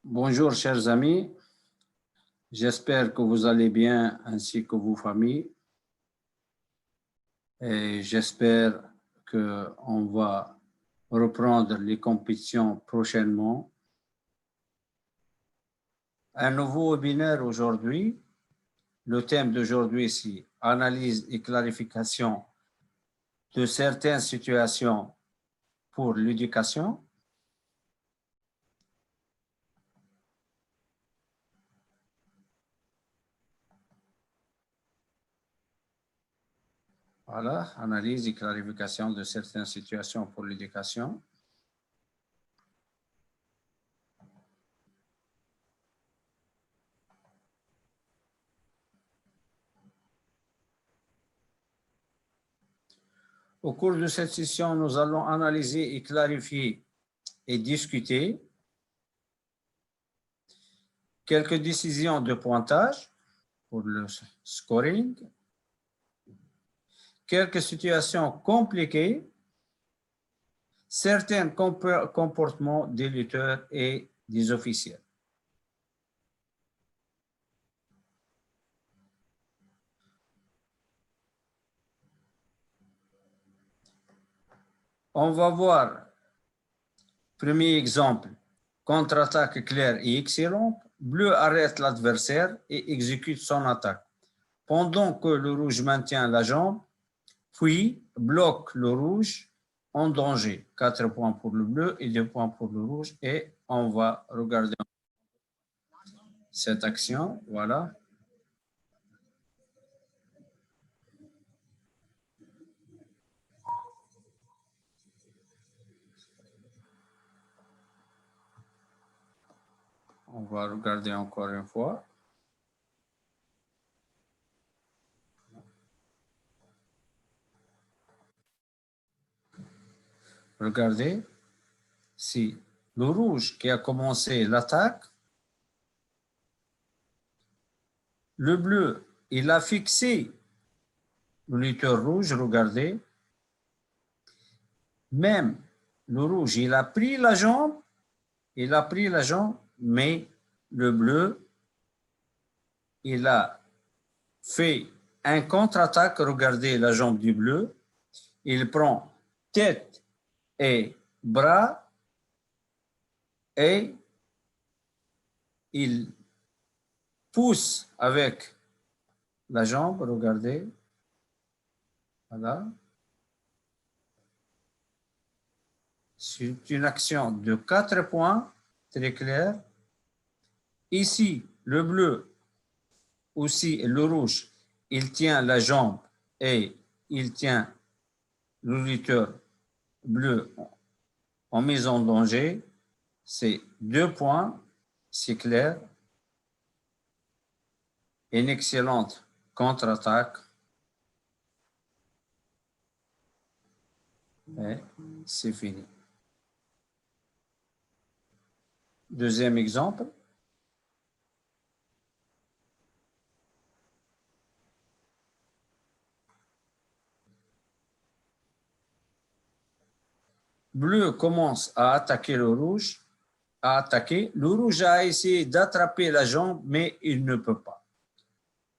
Bonjour chers amis, j'espère que vous allez bien ainsi que vos familles et j'espère qu'on va reprendre les compétitions prochainement. Un nouveau webinaire aujourd'hui. Le thème d'aujourd'hui c'est analyse et clarification de certaines situations pour l'éducation. Voilà, analyse et clarification de certaines situations pour l'éducation. Au cours de cette session, nous allons analyser et clarifier et discuter quelques décisions de pointage pour le scoring, quelques situations compliquées, certains comportements des lutteurs et des officiels. On va voir, premier exemple, contre-attaque claire et excellente. Bleu arrête l'adversaire et exécute son attaque, pendant que le rouge maintient la jambe, puis bloque le rouge en danger. 4 points pour le bleu et 2 points pour le rouge. Et on va regarder cette action. Voilà. On va regarder encore une fois. Regardez, si le rouge qui a commencé l'attaque, le bleu, il a fixé le lutteur rouge, regardez. Même le rouge, il a pris la jambe, mais le bleu, il a fait un contre-attaque. Regardez la jambe du bleu. Il prend tête et bras et il pousse avec la jambe. Regardez. Voilà. C'est une action de 4 points, très clair. Ici, le bleu, aussi le rouge, il tient la jambe et il tient le lutteur bleu en mise en danger. C'est 2 points, c'est clair. Une excellente contre-attaque. Et c'est fini. Deuxième exemple. Bleu commence à attaquer le rouge, Le rouge a essayé d'attraper la jambe, mais il ne peut pas.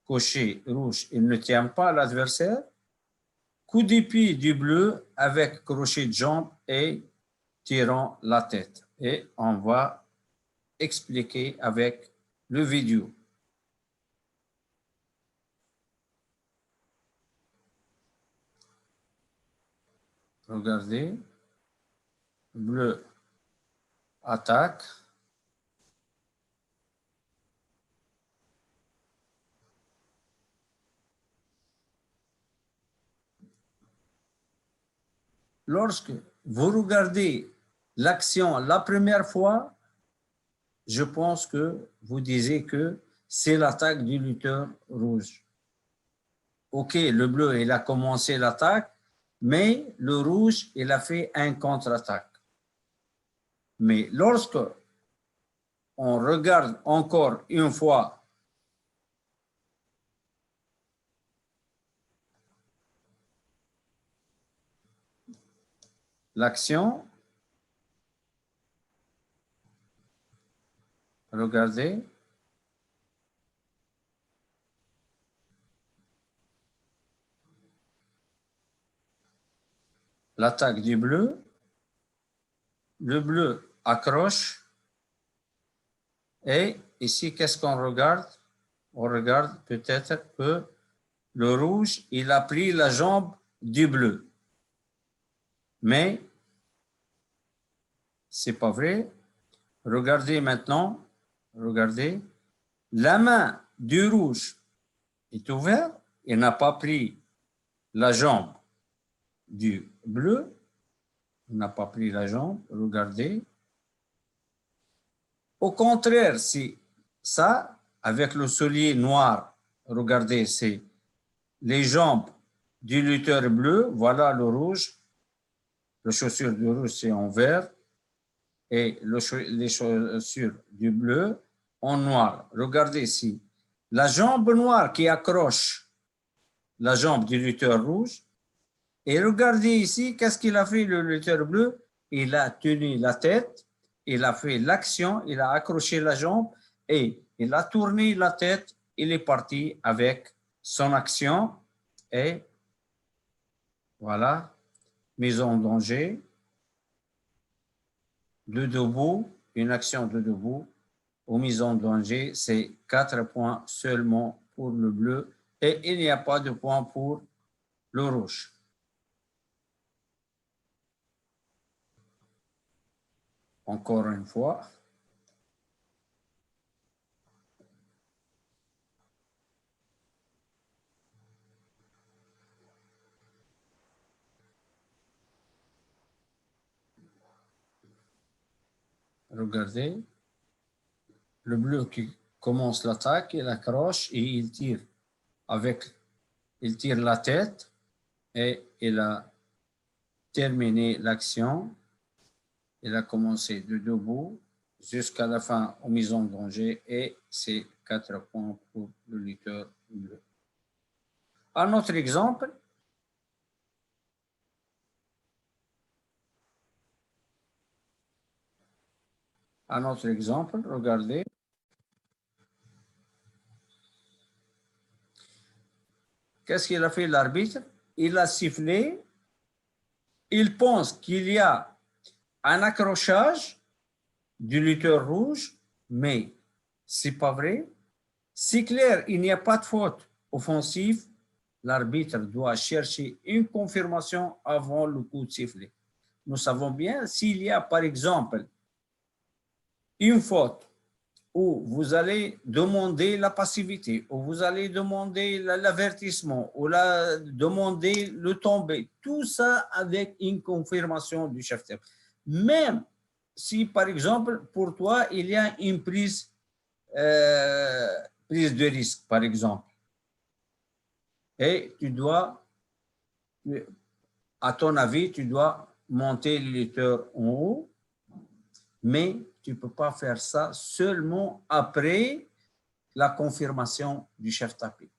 Cocher rouge, il ne tient pas l'adversaire. Coup d'épée du bleu avec crochet de jambe et tirant la tête. Et on va expliquer avec le vidéo. Regardez. Bleu attaque. Lorsque vous regardez l'action la première fois, je pense que vous disiez que c'est l'attaque du lutteur rouge. Ok, le bleu, il a commencé l'attaque, mais le rouge, il a fait un contre-attaque. Mais lorsque on regarde encore une fois l'action, Regardez. L'attaque du bleu. Le bleu accroche. Et ici, qu'est-ce qu'on regarde? On regarde peut-être que le rouge, il a pris la jambe du bleu. Mais c'est pas vrai. Regardez maintenant. Regardez. La main du rouge est ouverte. Il n'a pas pris la jambe du bleu. Il n'a pas pris la jambe. Regardez. Au contraire, c'est ça, avec le soulier noir. Regardez, c'est les jambes du lutteur bleu. Voilà le rouge. Les chaussures du rouge, c'est en vert. Et les chaussures du bleu en noir. Regardez ici. La jambe noire qui accroche la jambe du lutteur rouge. Et regardez ici, qu'est-ce qu'il a fait le lutteur bleu? Il a tenu la tête, il a fait l'action, il a accroché la jambe et il a tourné la tête. Il est parti avec son action et voilà, mise en danger, de debout, une action de debout ou mise en danger, c'est 4 points seulement pour le bleu et il n'y a pas de points pour le rouge. Encore une fois. Regardez. Le bleu qui commence l'attaque, il accroche et il tire. Il tire la tête et il a terminé l'action. Il a commencé de debout jusqu'à la fin en mise en danger et c'est 4 points pour le lutteur bleu. Un autre exemple. Un autre exemple, regardez. Qu'est-ce qu'il a fait l'arbitre? Il a sifflé. Il pense qu'il y a un accrochage du lutteur rouge, mais c'est pas vrai. C'est clair, il n'y a pas de faute offensive. L'arbitre doit chercher une confirmation avant le coup de sifflet. Nous savons bien, s'il y a par exemple une faute où vous allez demander la passivité, où vous allez demander l'avertissement, ou demander le tombé, tout ça avec une confirmation du chef d'arbitre. Même si, par exemple, pour toi, il y a une prise de risque, par exemple, et tu dois, à ton avis, tu dois monter le lutteur en haut, mais tu ne peux pas faire ça seulement après la confirmation du chef tapis.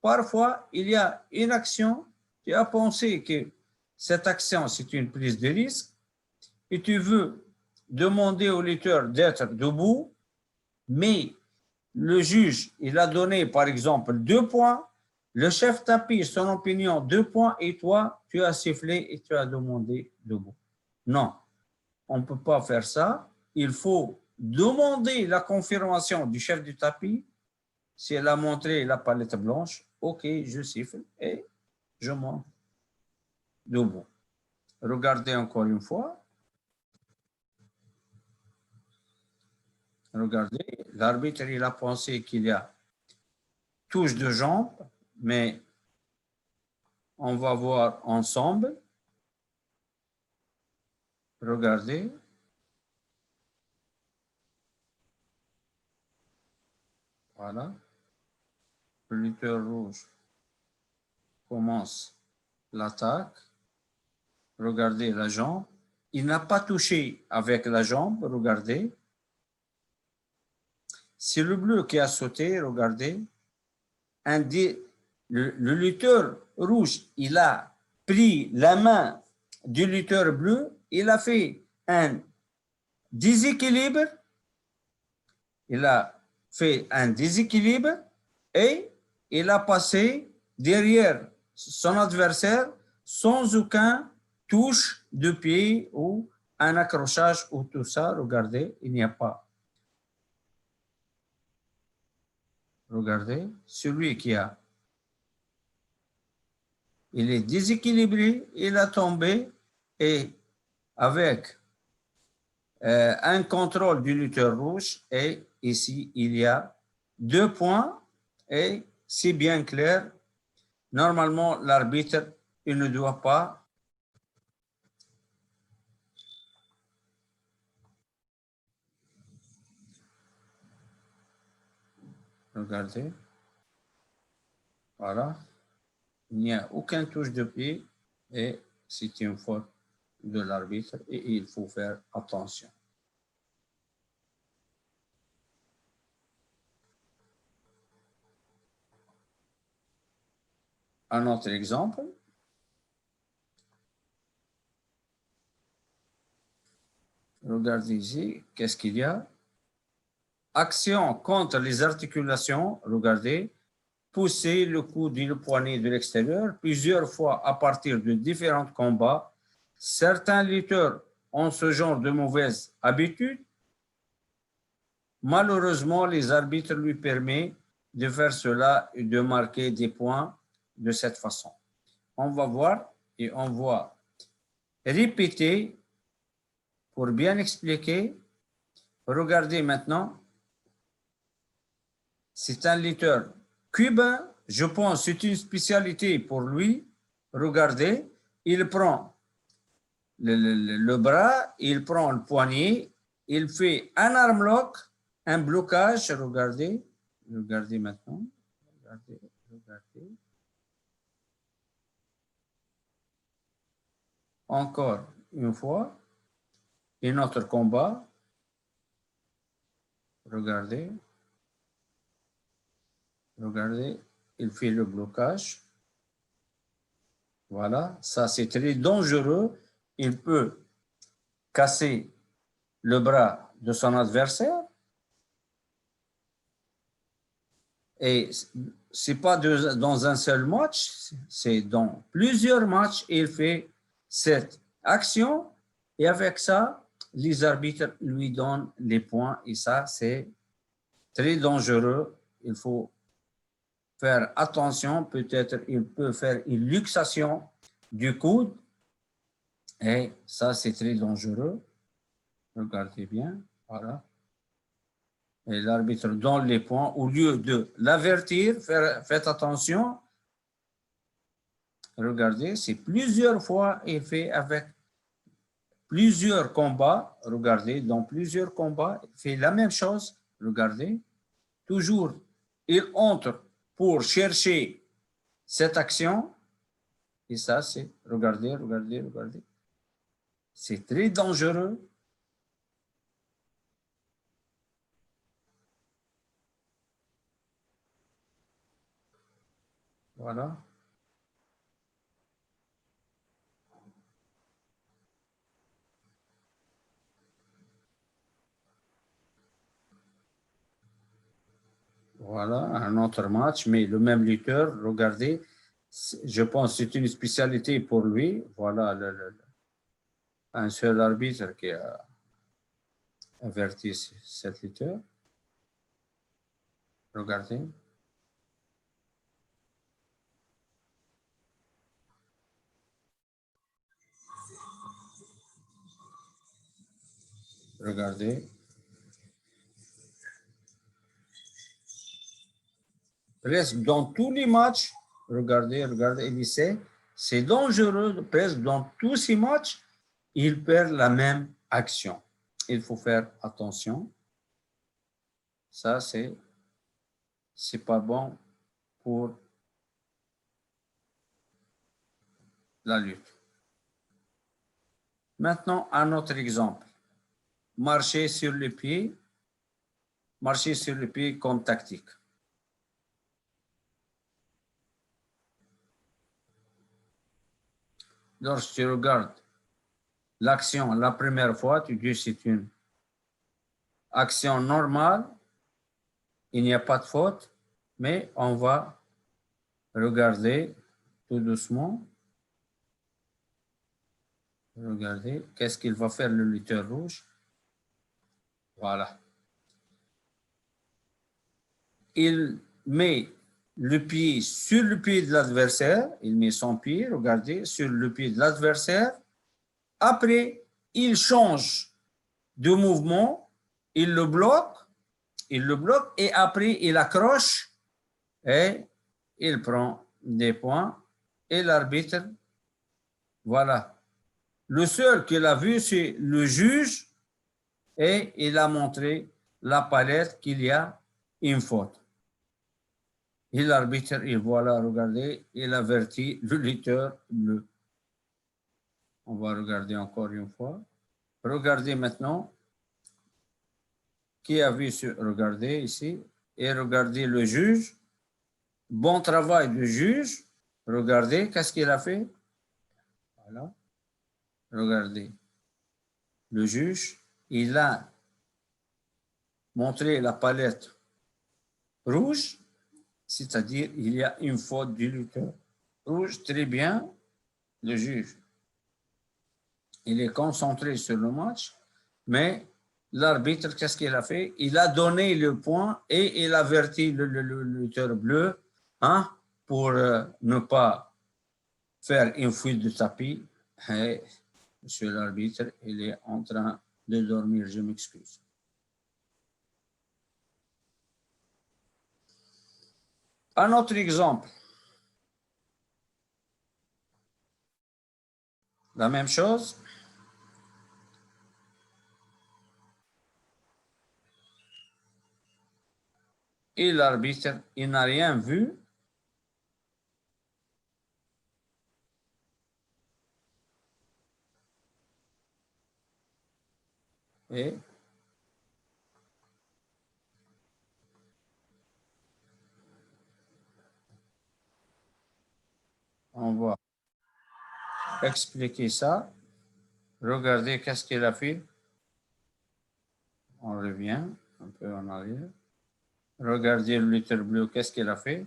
Parfois, il y a une action, tu as pensé que cette action, c'est une prise de risque, et tu veux demander au lutteur d'être debout, mais le juge, il a donné, par exemple, 2 points, le chef tapis, son opinion, 2 points, et toi, tu as sifflé et tu as demandé debout. Non, on ne peut pas faire ça. Il faut demander la confirmation du chef du tapis. Si elle a montré la palette blanche, ok, je siffle et je monte debout. Regardez encore une fois. Regardez, l'arbitre, il a pensé qu'il y a touche de jambe, mais on va voir ensemble. Regardez. Voilà. Le lutteur rouge commence l'attaque. Regardez la jambe. Il n'a pas touché avec la jambe, regardez. C'est le bleu qui a sauté, regardez. Le lutteur rouge, il a pris la main du lutteur bleu, il a fait un déséquilibre il a fait un déséquilibre et il a passé derrière son adversaire sans aucun touche de pied ou un accrochage ou tout ça. Regardez, il n'y a pas. Regardez, celui qui a, il est déséquilibré, il a tombé et avec un contrôle du lutteur rouge et ici il y a 2 points et c'est bien clair. Normalement, l'arbitre, il ne doit pas regarder. Voilà. Il n'y a aucun touche de pied et c'est une faute de l'arbitre et il faut faire attention. Un autre exemple. Regardez ici, qu'est-ce qu'il y a? Action contre les articulations, regardez, pousser le coude et le poignet de l'extérieur plusieurs fois à partir de différents combats. Certains lutteurs ont ce genre de mauvaise habitude. Malheureusement, les arbitres lui permettent de faire cela et de marquer des points de cette façon. On va voir et on va répéter pour bien expliquer. Regardez maintenant. C'est un lutteur cubain, je pense que c'est une spécialité pour lui. Regardez, il prend le bras, il prend le poignet, il fait un arm lock, un blocage, regardez, regardez maintenant, regardez, regardez. Encore une fois, un autre combat, regardez, regardez, il fait le blocage. Voilà, ça c'est très dangereux. Il peut casser le bras de son adversaire et c'est pas dans un seul match, c'est dans plusieurs matchs. Il fait cette action et avec ça, les arbitres lui donnent les points et ça c'est très dangereux. Il faut faire attention. Peut-être il peut faire une luxation du coude et ça c'est très dangereux. Regardez bien, voilà. Et l'arbitre donne les points au lieu de l'avertir. Faites attention. Regardez, c'est plusieurs fois il fait avec plusieurs combats. Regardez, dans plusieurs combats, il fait la même chose. Regardez, toujours, il entre pour chercher cette action. Et ça, c'est, regardez, regardez, regardez. C'est très dangereux. Voilà. Voilà, un autre match, mais le même lutteur, regardez, je pense que c'est une spécialité pour lui. Voilà, un seul arbitre qui a averti cet lutteur. Regardez. Regardez. Presque dans tous les matchs, regardez, regardez, il essaie. C'est dangereux, presque dans tous ces matchs, il perd la même action. Il faut faire attention. Ça, c'est pas bon pour la lutte. Maintenant, un autre exemple. Marcher sur les pieds comme tactique. Lorsque tu regardes l'action la première fois, tu dis c'est une action normale. il n'y a pas de faute, mais on va regarder tout doucement. Regardez, qu'est-ce qu'il va faire le lutteur rouge? Voilà. Il met le pied sur le pied de l'adversaire, il met son pied, regardez, sur le pied de l'adversaire. Après, il change de mouvement, il le bloque et après, il accroche et il prend des points. Et l'arbitre, voilà. Le seul qu'il a vu, c'est le juge et il a montré la palette qu'il y a une faute. Et l'arbitre, il voilà, regardez, il avertit le lutteur bleu. On va regarder encore une fois. Regardez maintenant. Qui a vu ce? Regardez ici. Et regardez le juge. Bon travail du juge. Regardez, qu'est-ce qu'il a fait? Voilà. Regardez. Le juge, il a montré la palette rouge, c'est-à-dire il y a une faute du lutteur. Rouge, très bien. Le juge, il est concentré sur le match, mais l'arbitre, qu'est-ce qu'il a fait? Il a donné le point et il avertit le lutteur bleu hein, pour ne pas faire une fuite de tapis. Et monsieur l'arbitre, il est en train de dormir, je m'excuse. Un autre exemple. La même chose. Et l'arbitre, il n'a rien vu. Et on va expliquer ça. Regardez qu'est-ce qu'il a fait. On revient un peu en arrière. Regardez le lutteur bleu, qu'est-ce qu'il a fait?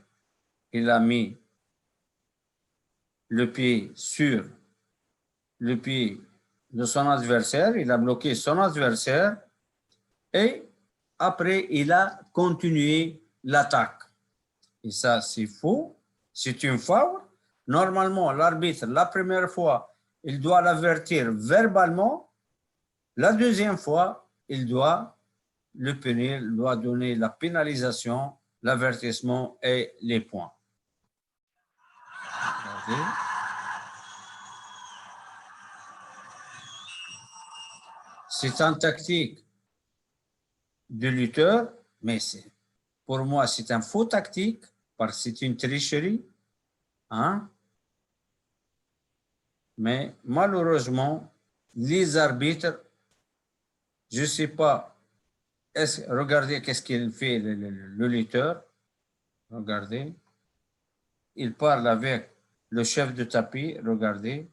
Il a mis le pied sur le pied de son adversaire, il a bloqué son adversaire et après il a continué l'attaque. Et ça, c'est faux, c'est une faute. Normalement, l'arbitre, la première fois, il doit l'avertir verbalement. La deuxième fois, il doit le punir, il doit donner la pénalisation, l'avertissement et les points. Regardez. C'est une tactique de lutteur, mais pour moi, c'est un faux tactique parce que c'est une tricherie. Hein? Mais malheureusement, les arbitres, je ne sais pas, regardez qu'est-ce qu'il fait le lutteur. Regardez. Il parle avec le chef de tapis. Regardez.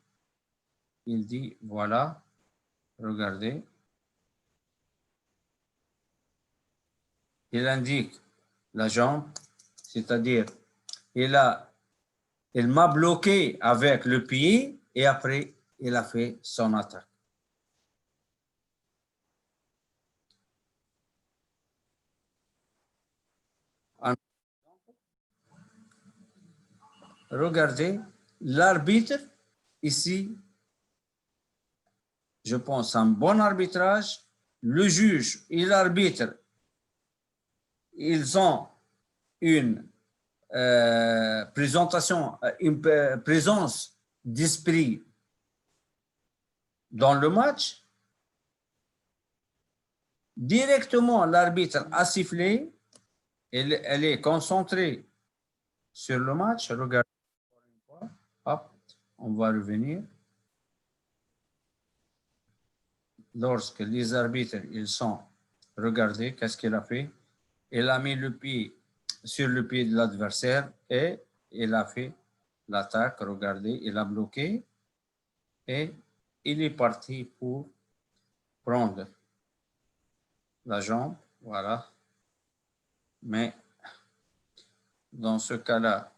Il dit, voilà, regardez. Il indique la jambe, c'est-à-dire il m'a bloqué avec le pied et après il a fait son attaque. Regardez, l'arbitre ici, je pense un bon arbitrage. Le juge et l'arbitre, ils ont une présentation, une présence d'esprit dans le match. Directement, l'arbitre a sifflé, elle est concentrée sur le match. Regardez, hop, on va revenir. Lorsque les arbitres, ils sont, regardez, qu'est-ce qu'il a fait? Il a mis le pied sur le pied de l'adversaire et il a fait l'attaque. Regardez, il a bloqué et il est parti pour prendre la jambe. Voilà. Mais dans ce cas-là,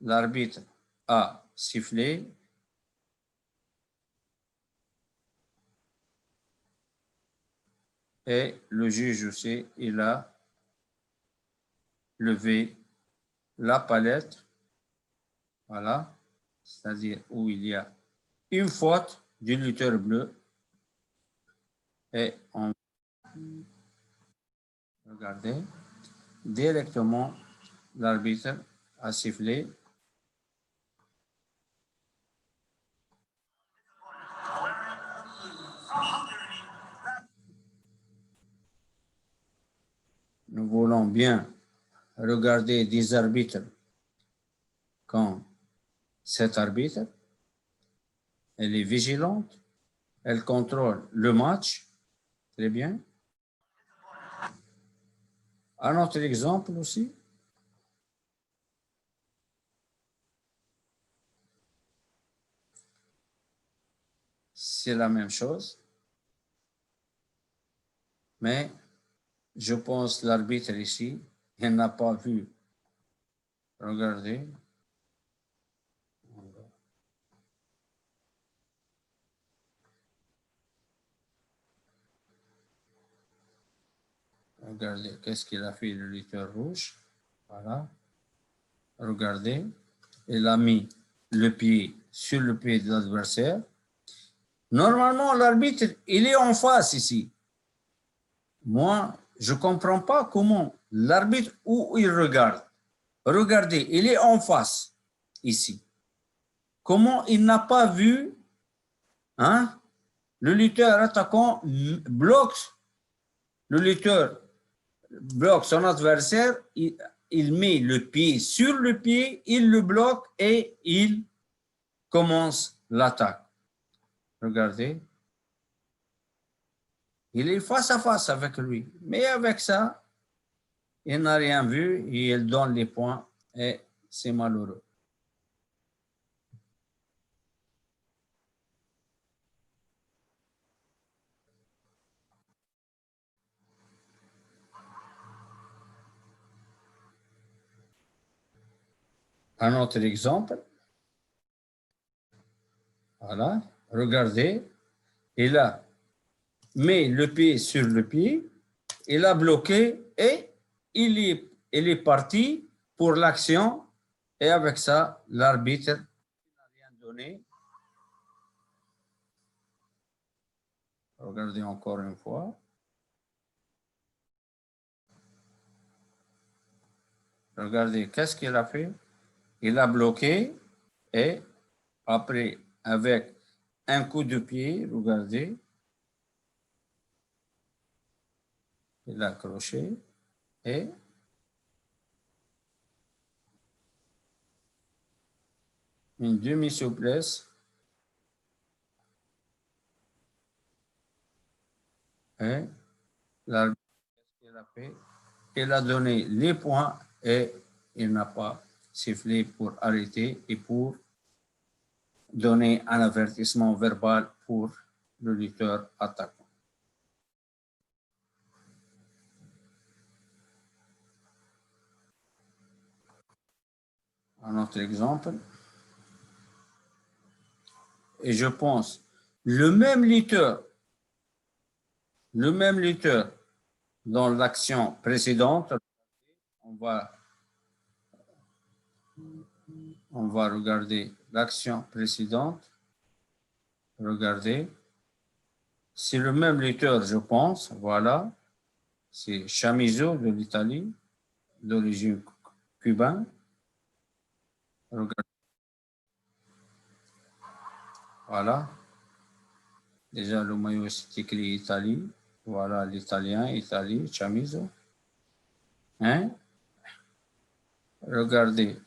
l'arbitre a sifflé et le juge aussi, il a levé la palette, voilà, c'est-à-dire où il y a une faute du lutteur bleu et on regardez directement l'arbitre a sifflé. Nous voulons bien regarder des arbitres quand cet arbitre, elle est vigilante, elle contrôle le match, très bien. Un autre exemple aussi, c'est la même chose, mais je pense l'arbitre ici, il n'a pas vu. Regardez. Regardez, qu'est-ce qu'il a fait le lutteur rouge? Voilà. Regardez, il a mis le pied sur le pied de l'adversaire. Normalement, l'arbitre, il est en face ici. Moi, je ne comprends pas comment l'arbitre, où il regarde. Regardez, il est en face ici. Comment il n'a pas vu, hein, le lutteur attaquant bloque, le lutteur bloque son adversaire, il met le pied sur le pied, il le bloque et il commence l'attaque. Regardez. Il est face à face avec lui. Mais avec ça, il n'a rien vu et il donne les points et c'est malheureux. Un autre exemple. Voilà. Regardez. Il a mis le pied sur le pied. Il a bloqué et il est parti pour l'action. Et avec ça, l'arbitre n'a rien donné. Regardez encore une fois. Regardez, qu'est-ce qu'il a fait? Il a bloqué et après, avec un coup de pied, regardez, il a accroché et une demi-souplesse et l'arbitre, il a fait, il a donné les points et il n'a pas sifflé pour arrêter et pour donner un avertissement verbal pour le lutteur attaquant. Un autre exemple. Et je pense, le même lutteur dans l'action précédente, on va regarder l'action précédente. Regardez. C'est le même lutteur, je pense. Voilà. C'est Chamizo de l'Italie, d'origine cubaine. Regardez. Voilà. Déjà, le maillot, c'est écrit Italie. Voilà l'italien, Italie, Chamizo. Hein? Regardez.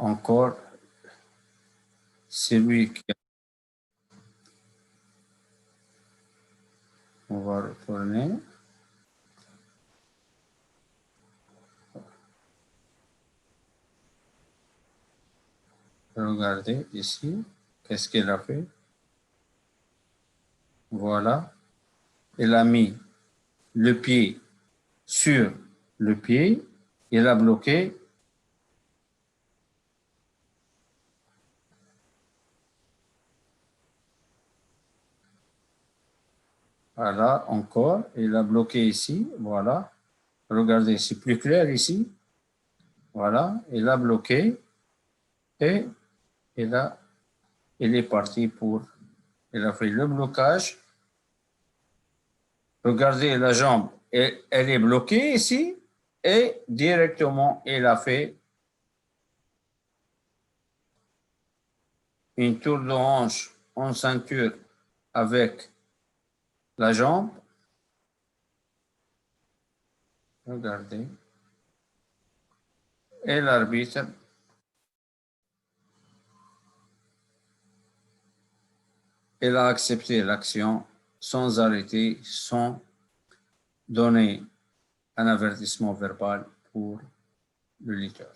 Encore, c'est lui qui a... On va retourner. Regardez ici. Qu'est-ce qu'il a fait? Voilà. il a mis le pied sur le pied, il a bloqué. Voilà, encore, il a bloqué ici, voilà. Regardez, c'est plus clair ici. Voilà, il a bloqué et il est parti pour, il a fait le blocage. Regardez la jambe, elle est bloquée ici et directement, il a fait une tour de hanche en ceinture avec la jambe. Regardez. Et l'arbitre, il a accepté l'action sans arrêter, sans donner un avertissement verbal pour le lutteur.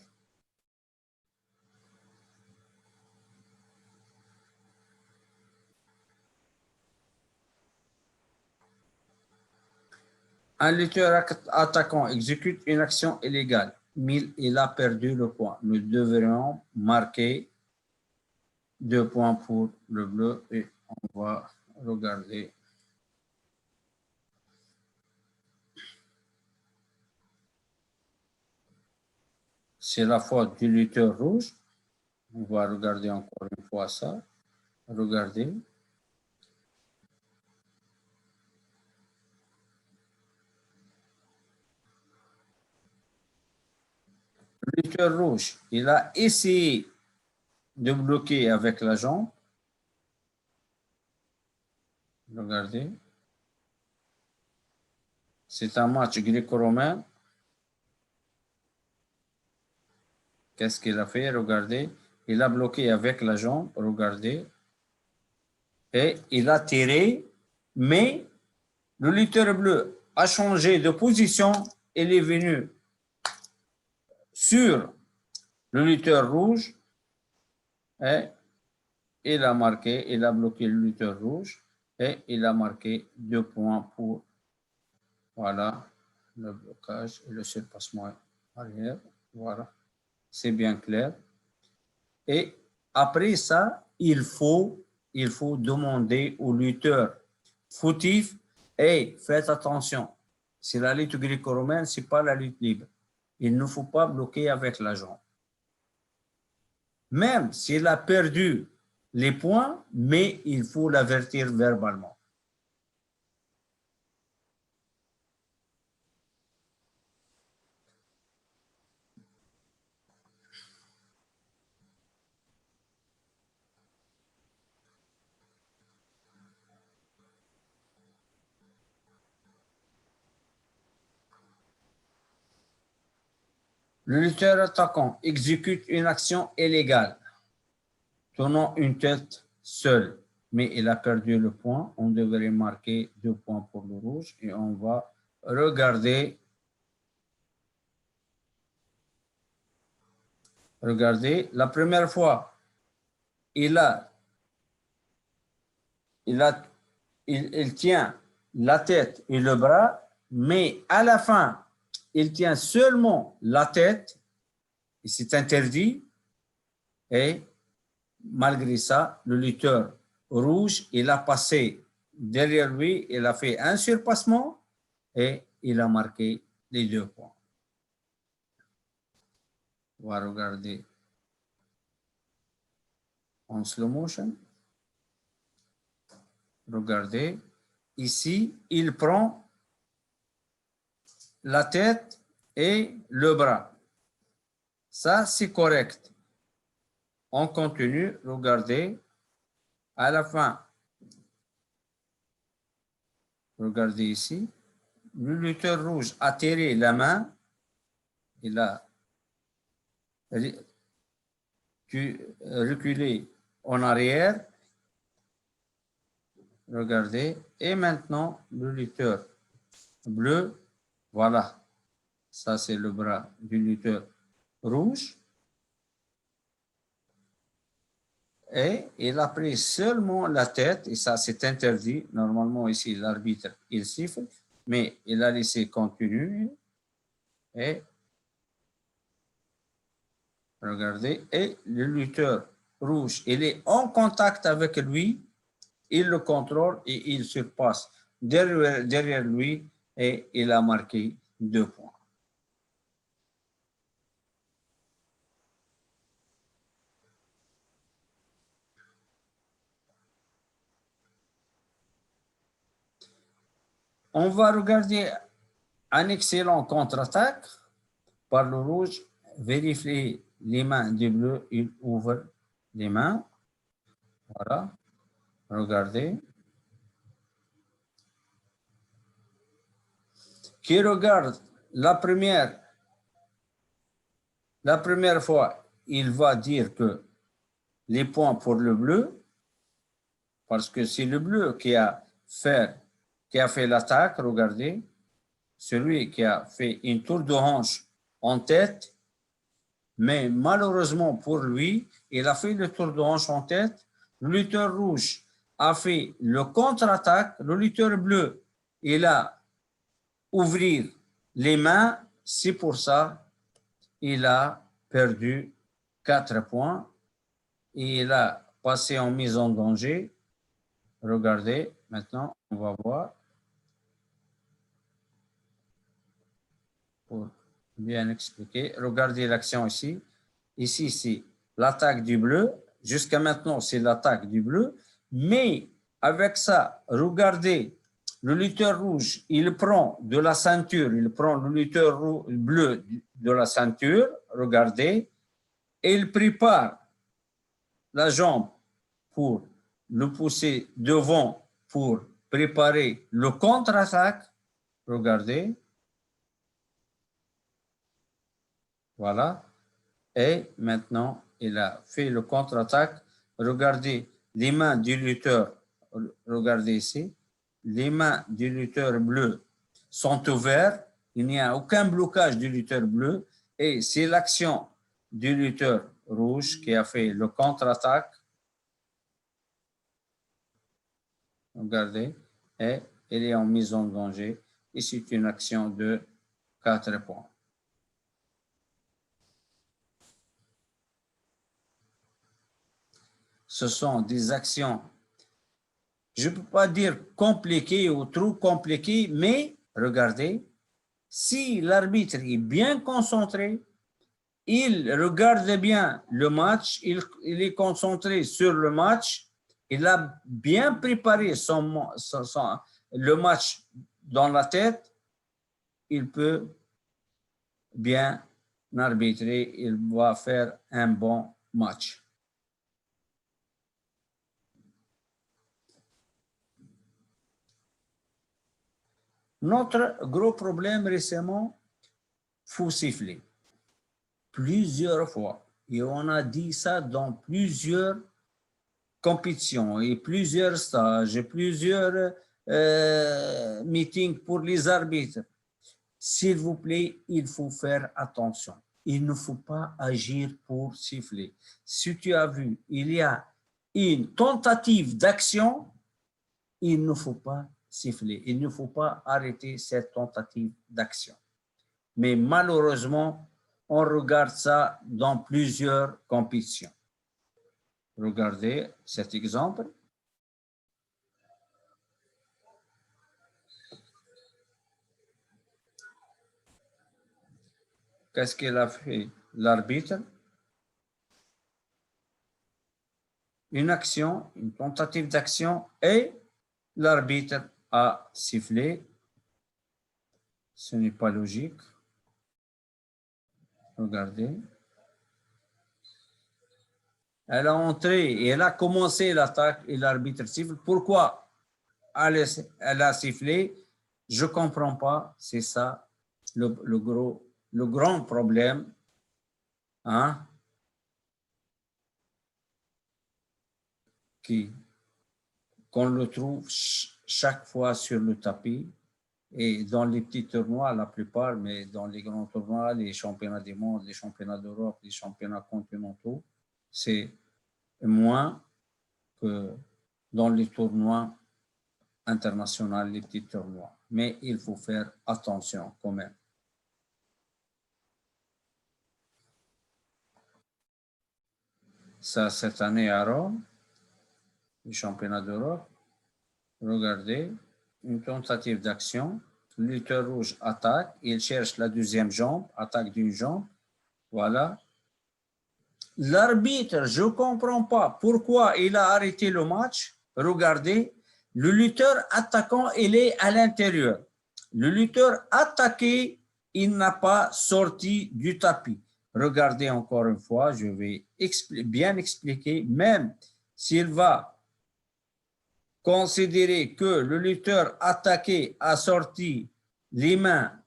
Un lutteur attaquant exécute une action illégale, mais il a perdu le point. Nous devrions marquer 2 points pour le bleu et on va regarder. C'est la faute du lutteur rouge. On va regarder encore une fois ça. Regardez. Le lutteur rouge, il a essayé de bloquer avec la jambe. Regardez. C'est un match gréco-romain. Qu'est-ce qu'il a fait? Regardez. Il a bloqué avec la jambe. Regardez. Et il a tiré, mais le lutteur bleu a changé de position. Il est venu sur le lutteur rouge et il a marqué, il a bloqué le lutteur rouge et il a marqué 2 points pour, voilà, le blocage et le surpassement arrière. Voilà, c'est bien clair. Et après ça, il faut demander au lutteur fautif, hey, faites attention, c'est la lutte gréco-romaine, c'est pas la lutte libre. Il ne faut pas bloquer avec la jambe. Même s'il a perdu les points, mais il faut l'avertir verbalement. Le lutteur attaquant exécute une action illégale, tenant une tête seule, mais il a perdu le point. On devrait marquer 2 points pour le rouge et on va regarder. Regardez, la première fois, il tient la tête et le bras, mais à la fin, il tient seulement la tête, et c'est interdit, et malgré ça, le lutteur rouge, il a passé derrière lui, il a fait un surpassement et il a marqué les 2 points. On va regarder en slow motion. Regardez, ici, il prend la tête et le bras. Ça, c'est correct. On continue, regardez, à la fin, regardez ici, le lutteur rouge a tiré la main, il a reculé en arrière, regardez, et maintenant, le lutteur bleu, voilà, ça c'est le bras du lutteur rouge, Et il a pris seulement la tête, et ça c'est interdit. Normalement ici, l'arbitre, il siffle, mais il a laissé continuer. Et regardez, et le lutteur rouge, il est en contact avec lui, il le contrôle et il surpasse derrière lui et il a marqué 2 points. On va regarder un excellent contre-attaque par le rouge. Vérifiez les mains du bleu, il ouvre les mains. Voilà, regardez. Qui regarde la première fois, il va dire que les points pour le bleu, parce que c'est le bleu qui a fait l'attaque, regardez, celui qui a fait une tour de hanche en tête, mais malheureusement pour lui, il a fait le tour de hanche en tête, le lutteur rouge a fait le contre-attaque, le lutteur bleu, il a ouvert les mains, c'est pour ça il a perdu 4 points et il a passé en mise en danger. Regardez, maintenant, on va voir pour bien expliquer. Regardez l'action ici. Ici, c'est l'attaque du bleu. Jusqu'à maintenant, c'est l'attaque du bleu. Mais avec ça, regardez, le lutteur rouge, il prend de la ceinture, il prend le lutteur bleu de la ceinture, regardez, et il prépare la jambe pour le pousser devant pour préparer le contre-attaque. Regardez. Voilà. Et maintenant, il a fait le contre-attaque. Regardez les mains du lutteur. Regardez ici. Les mains du lutteur bleu sont ouvertes. Il n'y a aucun blocage du lutteur bleu. Et c'est l'action du lutteur rouge qui a fait le contre-attaque. Regardez. Et il est en mise en danger. Et c'est une action de 4 points. Ce sont des actions, je ne peux pas dire compliquées ou trop compliquées, mais regardez, si l'arbitre est bien concentré, il regarde bien le match, il est concentré sur le match, il a bien préparé le match dans la tête, il peut bien arbitrer, il va faire un bon match. Notre gros problème récemment, faut siffler plusieurs fois. Et on a dit ça dans plusieurs compétitions et plusieurs stages et plusieurs meetings pour les arbitres. S'il vous plaît, il faut faire attention. Il ne faut pas agir pour siffler. Si tu as vu, il y a une tentative d'action, il ne faut pas siffler. Il ne faut pas arrêter cette tentative d'action. Mais malheureusement, on regarde ça dans plusieurs compétitions. Regardez cet exemple. Qu'est-ce qu'il a fait l'arbitre? Une action, une tentative d'action et l'arbitre a sifflé. Ce n'est pas logique. Regardez. Elle a entré et elle a commencé l'attaque et l'arbitre siffle. Pourquoi elle a sifflé? Je ne comprends pas. C'est ça le grand problème. Hein? Qu'on le trouve chaque fois sur le tapis et dans les petits tournois, la plupart, mais dans les grands tournois, les championnats du monde, les championnats d'Europe, les championnats continentaux, c'est moins que dans les tournois internationaux, les petits tournois. Mais il faut faire attention quand même. Ça, cette année à Rome, le championnat d'Europe, regardez, une tentative d'action. Le lutteur rouge attaque, il cherche la deuxième jambe, attaque d'une jambe. Voilà. L'arbitre, je ne comprends pas pourquoi il a arrêté le match. Regardez, le lutteur attaquant, il est à l'intérieur. Le lutteur attaqué, il n'a pas sorti du tapis. Regardez encore une fois, je vais bien expliquer, même s'il va considérer que le lutteur attaqué a sorti les mains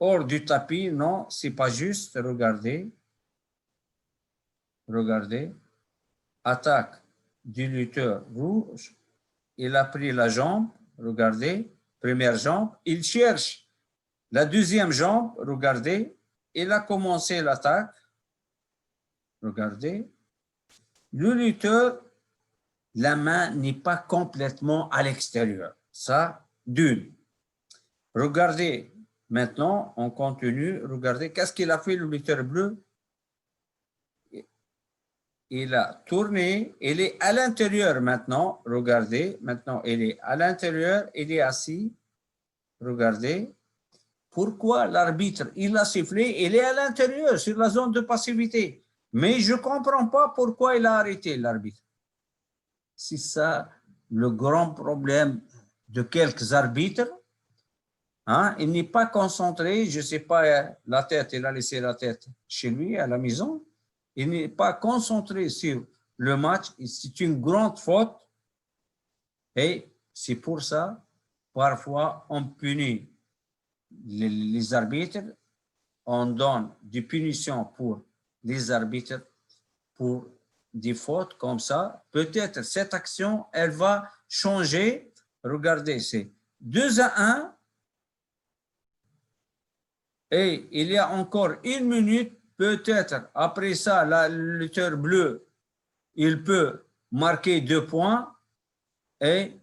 hors du tapis, non, c'est pas juste, regardez. Regardez, attaque du lutteur rouge, il a pris la jambe, regardez, première jambe, il cherche la deuxième jambe, regardez, il a commencé l'attaque, regardez, le lutteur, la main n'est pas complètement à l'extérieur, ça, d'une. Regardez, maintenant, on continue, regardez, qu'est-ce qu'il a fait le lutteur bleu? Il a tourné, il est à l'intérieur maintenant, regardez, maintenant il est à l'intérieur, il est assis, regardez. Pourquoi l'arbitre, il a sifflé, il est à l'intérieur, sur la zone de passivité. Mais je ne comprends pas pourquoi il a arrêté l'arbitre. C'est ça le grand problème de quelques arbitres. Hein? Il n'est pas concentré, je ne sais pas, la tête, il a laissé la tête chez lui, à la maison. Il n'est pas concentré sur le match, c'est une grande faute et c'est pour ça, parfois, on punit les arbitres, on donne des punitions pour les arbitres pour des fautes comme ça. Peut-être cette action, elle va changer. Regardez, c'est 2-1 et il y a encore une minute. Peut-être après ça, le lutteur bleu, il peut marquer 2 points et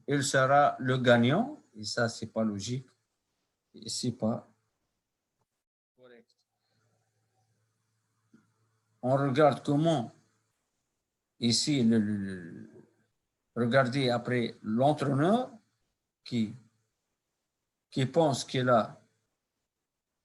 il sera le gagnant. Et ça, c'est pas logique. Et c'est pas correct. On regarde comment ici, regardez après l'entraîneur qui pense qu'il a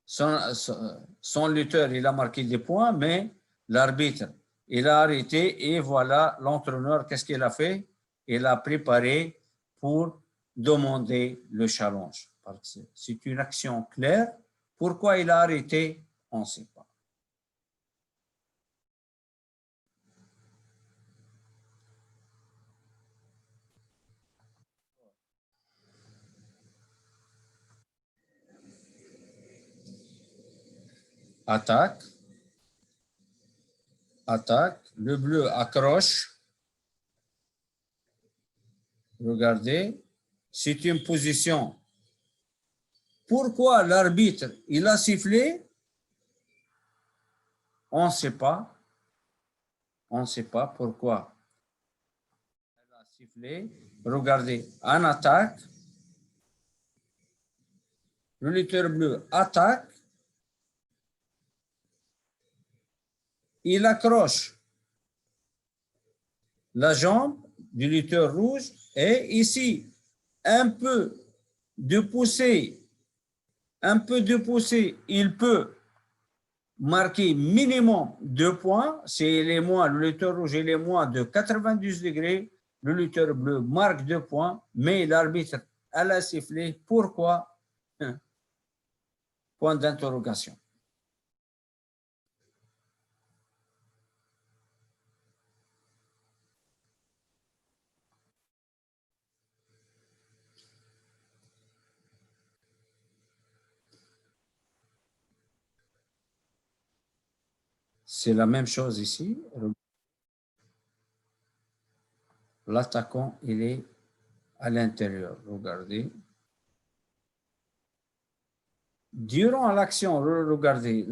son lutteur, il a marqué des points, mais l'arbitre, il a arrêté et voilà l'entraîneur, qu'est-ce qu'il a fait? Il a préparé pour demander le challenge. C'est une action claire. Pourquoi il a arrêté? On ne sait pas. Attaque. Attaque. Le bleu accroche. Regardez. C'est une position. Pourquoi l'arbitre, il a sifflé? On ne sait pas. On ne sait pas pourquoi. Elle a sifflé. Regardez, en attaque. Le lutteur bleu attaque. Il accroche la jambe du lutteur rouge et ici, un peu de poussée, il peut marquer minimum 2 points. C'est les moins, le lutteur rouge est les moins de 90 degrés. Le lutteur bleu marque 2 points, mais l'arbitre a sifflé. Pourquoi? Point d'interrogation. C'est la même chose ici. L'attaquant, il est à l'intérieur. Regardez. Durant l'action, regardez,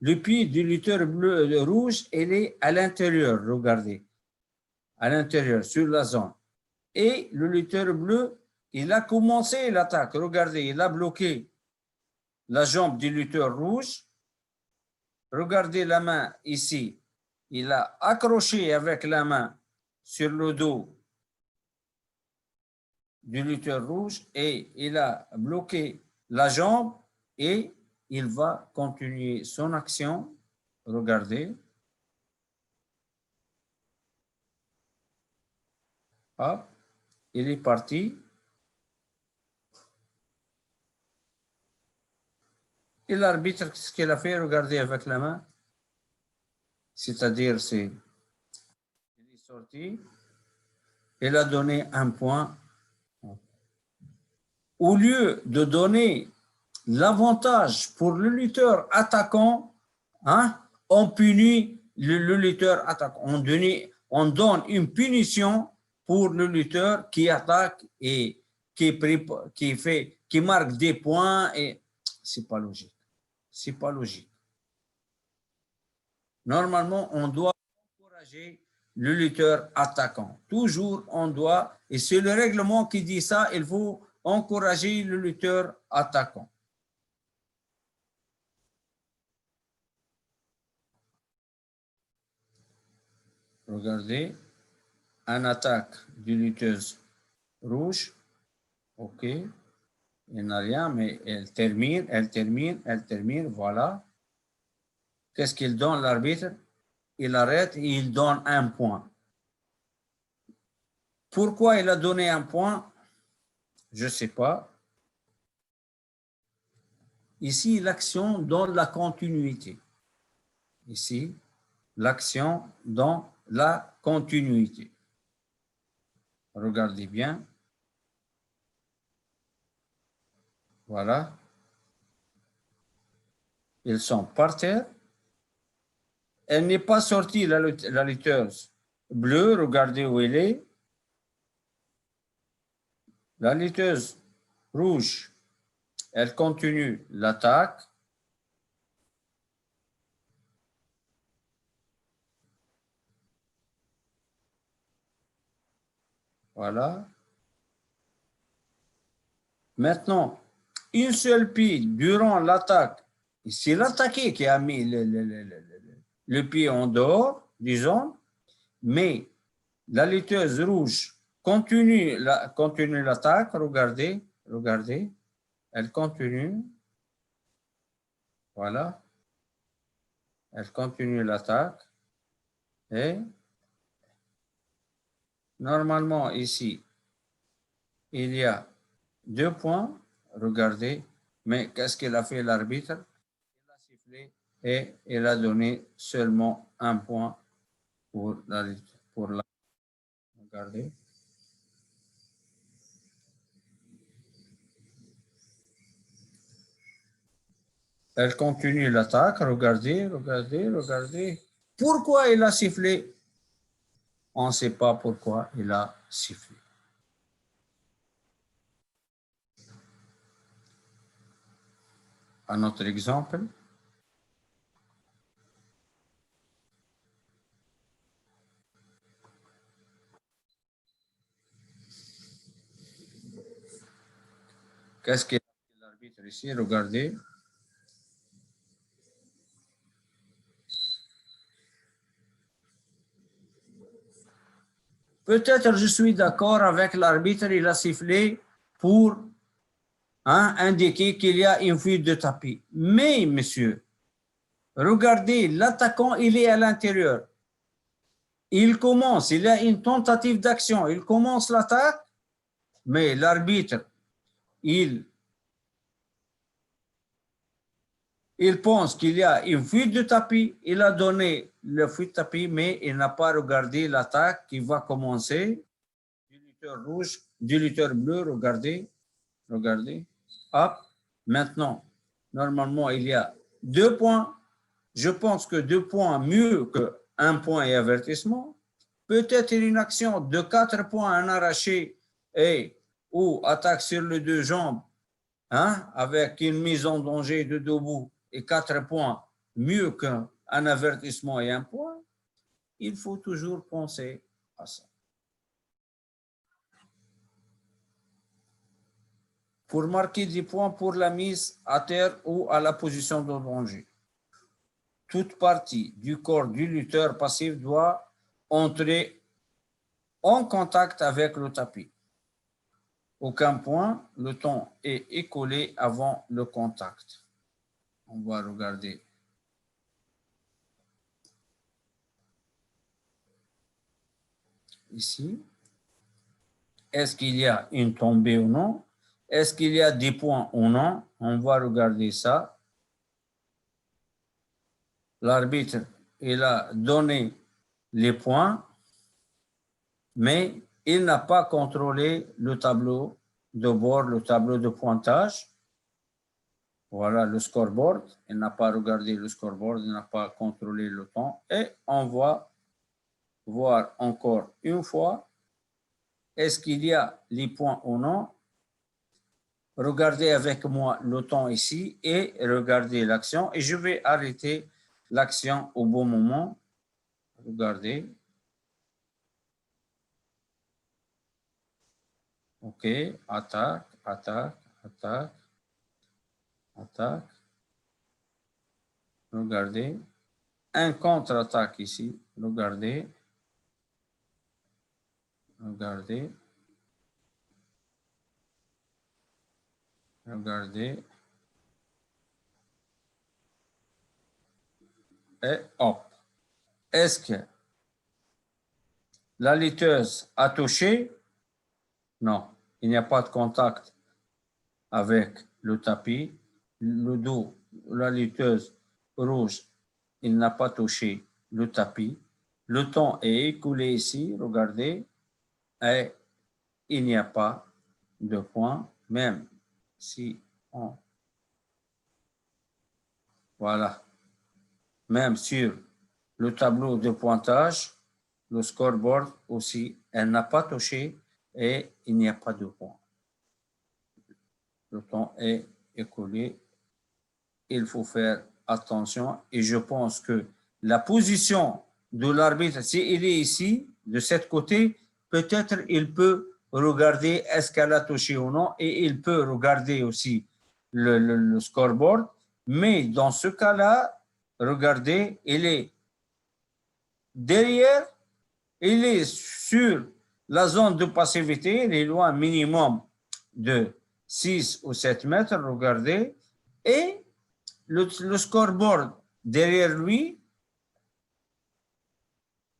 Le pied du lutteur bleu, rouge, il est à l'intérieur, regardez, à l'intérieur, sur la zone. Et le lutteur bleu, il a commencé l'attaque, regardez, il a bloqué la jambe du lutteur rouge. Regardez la main ici, il a accroché avec la main sur le dos du lutteur rouge et il a bloqué la jambe et il va continuer son action. Regardez. Hop, il est parti. Et l'arbitre, ce qu'il a fait, regardez avec la main. C'est-à-dire, il est sorti. Il a donné un point. Au lieu de donner l'avantage pour le lutteur attaquant, hein, on punit le lutteur attaquant. On donne une punition pour le lutteur qui attaque et qui marque des points. Et c'est pas logique. C'est pas logique. Normalement, on doit encourager le lutteur attaquant. Toujours, on doit, et c'est le règlement qui dit ça, il faut encourager le lutteur attaquant. Regardez, une attaque du lutteuse rouge, ok, il n'a rien, mais elle termine, voilà. Qu'est-ce qu'il donne l'arbitre? Il arrête et il donne un point. Pourquoi il a donné un point? Je ne sais pas. Ici, l'action donne la continuité. Ici, l'action dans la continuité. Regardez bien. Voilà. Ils sont par terre. Elle n'est pas sortie, la lutteuse bleue. Regardez où elle est. La lutteuse rouge, elle continue l'attaque. Voilà. Maintenant, une seule pied durant l'attaque, c'est l'attaqué qui a mis le pied en dehors, disons, mais la lutteuse rouge continue l'attaque, regardez, elle continue, voilà, elle continue l'attaque, et normalement ici, il y a 2 points, regardez, mais qu'est-ce qu'il a fait l'arbitre? Il a sifflé et il a donné seulement un point pour la. Regardez. Elle continue l'attaque, regardez. Pourquoi il a sifflé? On ne sait pas pourquoi il a sifflé. Un autre exemple. Qu'est-ce qu'il a fait l'arbitre ici? Regardez. Peut-être je suis d'accord avec l'arbitre, il a sifflé pour indiquer qu'il y a une fuite de tapis. Mais, monsieur, regardez, l'attaquant, il est à l'intérieur. Il y a une tentative d'action, il commence l'attaque, mais l'arbitre, il pense qu'il y a une fuite de tapis, il a donné le fuite de tapis, mais il n'a pas regardé l'attaque qui va commencer du lutteur rouge, du lutteur bleu, regardez. Hop, maintenant, normalement, il y a 2 points. Je pense que 2 points mieux que 1 point et avertissement. Peut-être une action de 4 points, un arraché ou attaque sur les 2 jambes, avec une mise en danger de debout et 4 points. mieux qu'un avertissement et un point, il faut toujours penser à ça. Pour marquer des points pour la mise à terre ou à la position de danger. Toute partie du corps du lutteur passif doit entrer en contact avec le tapis. Aucun point, le temps est écoulé avant le contact. On va regarder. Ici. Est-ce qu'il y a une tombée ou non? Est-ce qu'il y a des points ou non? On va regarder ça. L'arbitre, il a donné les points, mais il n'a pas contrôlé le tableau de bord, le tableau de pointage. Voilà le scoreboard. Il n'a pas regardé le scoreboard, il n'a pas contrôlé le temps. Et on va voir encore une fois, est-ce qu'il y a les points ou non? Regardez avec moi le temps ici et regardez l'action. Et je vais arrêter l'action au bon moment. Regardez. OK. Attaque, attaque, attaque, attaque. Regardez. Un contre-attaque ici. Regardez. Regardez. Regardez. Et hop. Est-ce que la lutteuse a touché? Non. Il n'y a pas de contact avec le tapis. Le dos, la lutteuse rouge, il n'a pas touché le tapis. Le temps est écoulé ici, regardez, et il n'y a pas de point, même si on... Voilà. Même sur le tableau de pointage, le scoreboard aussi, elle n'a pas touché et il n'y a pas de point. Le temps est écoulé. Il faut faire attention et je pense que la position de l'arbitre, s'il est ici, de ce côté, peut-être il peut regarder est-ce qu'elle a touché ou non et il peut regarder aussi le scoreboard. Mais dans ce cas-là, regardez, il est derrière, il est sur la zone de passivité, il est loin minimum de 6 ou 7 mètres, regardez, et le scoreboard derrière lui,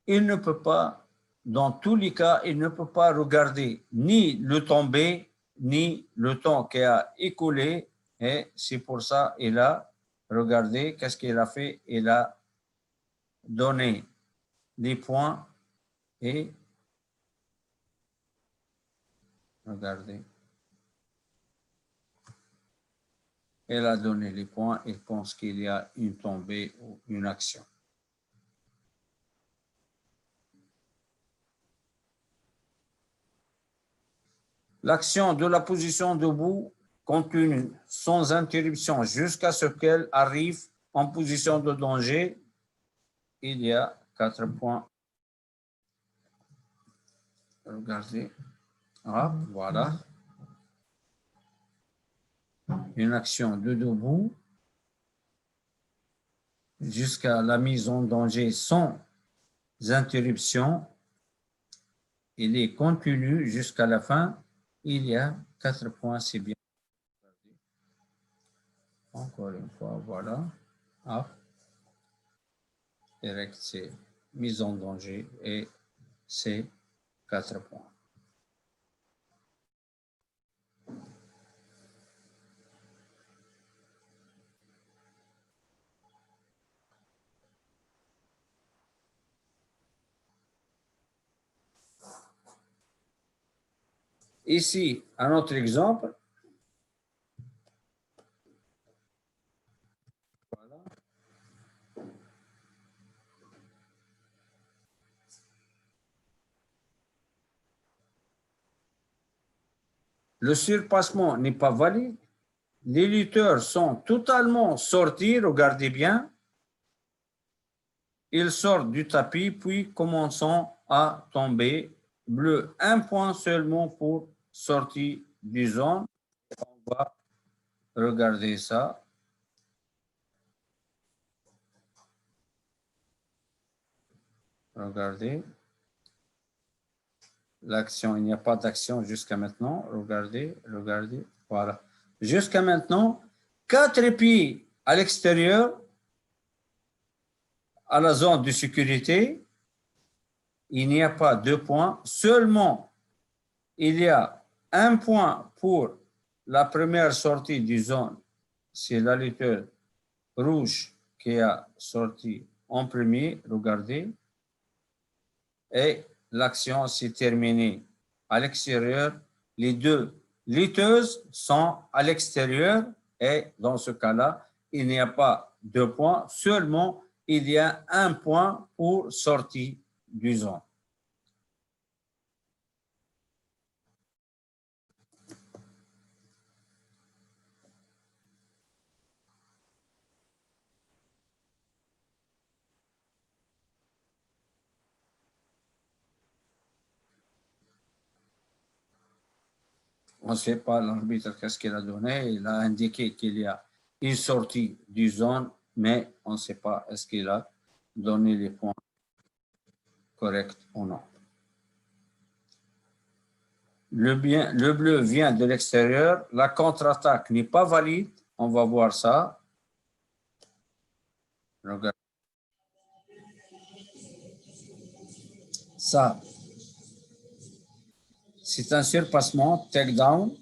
il ne peut pas, dans tous les cas, il ne peut pas regarder ni le tombé, ni le temps qui a écoulé. Et c'est pour ça qu'il a regardé, qu'est-ce qu'il a fait? Il a donné les points et regardez. Elle a donné les points et pense qu'il y a une tombée ou une action. L'action de la position debout continue sans interruption jusqu'à ce qu'elle arrive en position de danger. Il y a 4 points. Regardez. Ah, voilà. Une action de debout jusqu'à la mise en danger sans interruption. Il est continu jusqu'à la fin. Il y a 4 points, c'est bien. Encore une fois, voilà. Ah. Direct, c'est mise en danger et c'est 4 points. Ici, un autre exemple. Voilà. Le surpassement n'est pas valide. Les lutteurs sont totalement sortis, regardez bien. Ils sortent du tapis, puis commençons à tomber. Bleu, un point seulement pour sortie du zone. On va regarder ça. Regardez. L'action, il n'y a pas d'action jusqu'à maintenant. Regardez, regardez. Voilà. Jusqu'à maintenant, 4 pieds à l'extérieur, à la zone de sécurité. Il n'y a pas 2 points. Seulement, il y a un point pour la première sortie du zone. C'est la lettre rouge qui a sorti en premier. Regardez. Et l'action s'est terminée à l'extérieur. Les deux lutteuses sont à l'extérieur et dans ce cas-là, il n'y a pas 2 points, seulement il y a un point pour sortie du zone. On ne sait pas l'arbitre qu'est-ce qu'il a donné. Il a indiqué qu'il y a une sortie du zone, mais on ne sait pas est-ce qu'il a donné les points corrects ou non. Le bleu vient de l'extérieur. La contre-attaque n'est pas valide. On va voir ça. Regarde. Ça, c'est un surpassement, takedown,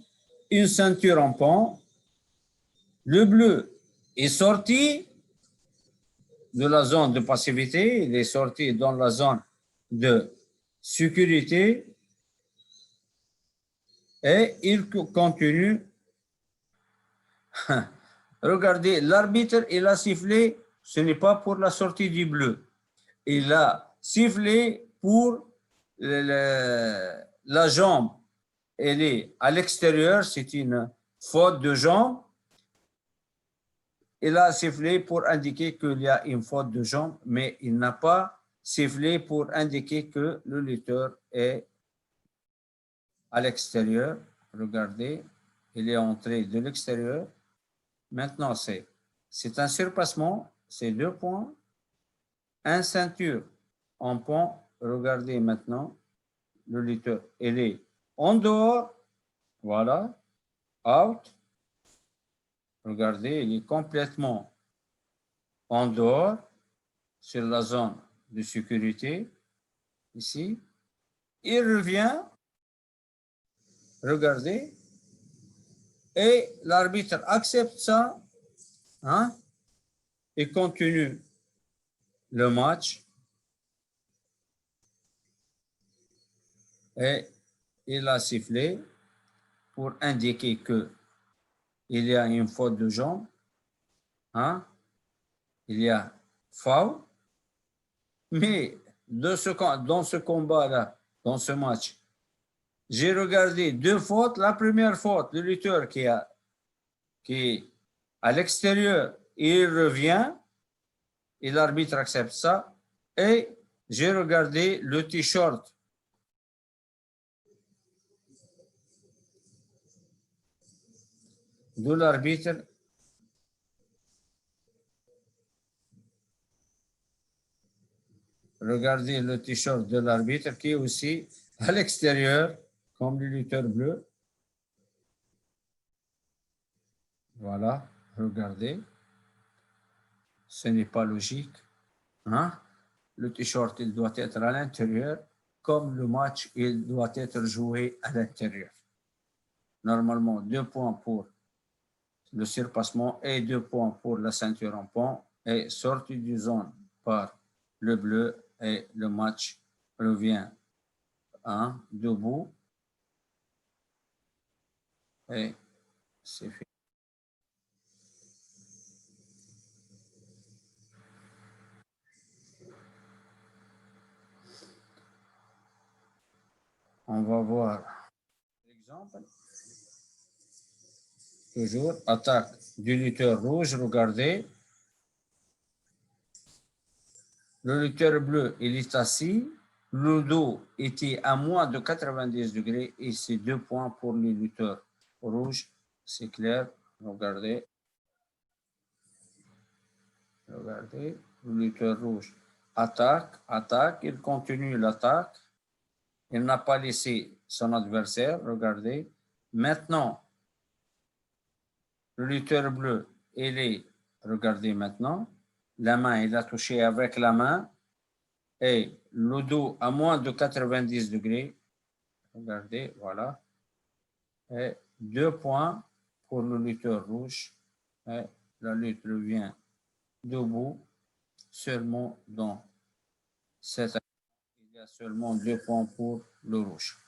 une ceinture en pont. Le bleu est sorti de la zone de passivité, il est sorti dans la zone de sécurité et il continue. Regardez, l'arbitre, il a sifflé, ce n'est pas pour la sortie du bleu. Il a sifflé pour la jambe. Elle est à l'extérieur, c'est une faute de jambe. Il a sifflé pour indiquer qu'il y a une faute de jambe, mais il n'a pas sifflé pour indiquer que le lutteur est à l'extérieur. Regardez, il est entré de l'extérieur. Maintenant, c'est un surpassement, c'est 2 points. Un ceinture en pont. Regardez maintenant, le lutteur, il est en dehors. Voilà, out. Regardez, il est complètement en dehors sur la zone de sécurité. Ici, il revient. Regardez. Et l'arbitre accepte ça, hein, et continue le match. Et il a sifflé pour indiquer que il y a une faute de jambe, hein, il y a foul, mais dans ce combat-là, dans ce match, j'ai regardé 2 fautes. La première faute, le lutteur qui est à l'extérieur, il revient et l'arbitre accepte ça. Et j'ai regardé le t-shirt de l'arbitre. Regardez le t-shirt de l'arbitre qui est aussi à l'extérieur, comme le lutteur bleu. Voilà, regardez. Ce n'est pas logique. Hein? Le t-shirt, il doit être à l'intérieur, comme le match, il doit être joué à l'intérieur. Normalement, 2 points pour le surpassement et 2 points pour la ceinture en pont et sortie du zone par le bleu et le match revient debout et c'est fini. On va voir l'exemple. Toujours attaque du lutteur rouge, regardez. Le lutteur bleu, il est assis. Le dos était à moins de 90 degrés et c'est 2 points pour le lutteur rouge. C'est clair. Regardez. Regardez. Le lutteur rouge attaque, attaque. Il continue l'attaque. Il n'a pas laissé son adversaire. Regardez. Maintenant, le lutteur bleu, il est, regardez maintenant, la main, il a touché avec la main et le dos à moins de 90 degrés. Regardez, voilà. Et 2 points pour le lutteur rouge. Et la lutte revient debout seulement dans cette action. Il y a seulement 2 points pour le rouge.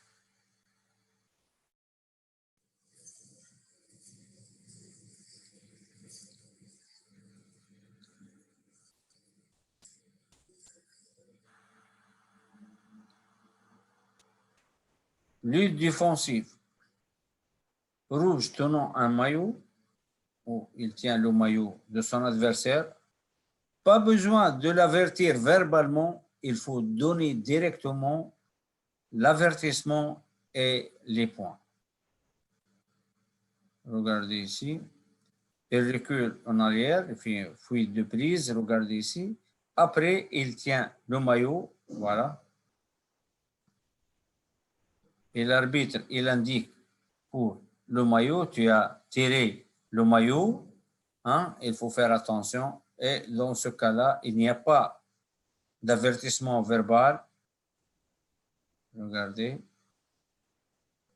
Lutte défensive. Rouge tenant un maillot, où il tient le maillot de son adversaire. Pas besoin de l'avertir verbalement, il faut donner directement l'avertissement et les points. Regardez ici. Il recule en arrière, il fait une fuite de prise, regardez ici. Après, il tient le maillot, voilà. Et l'arbitre, il indique pour le maillot, tu as tiré le maillot, hein, il faut faire attention. Et dans ce cas-là, il n'y a pas d'avertissement verbal. Regardez,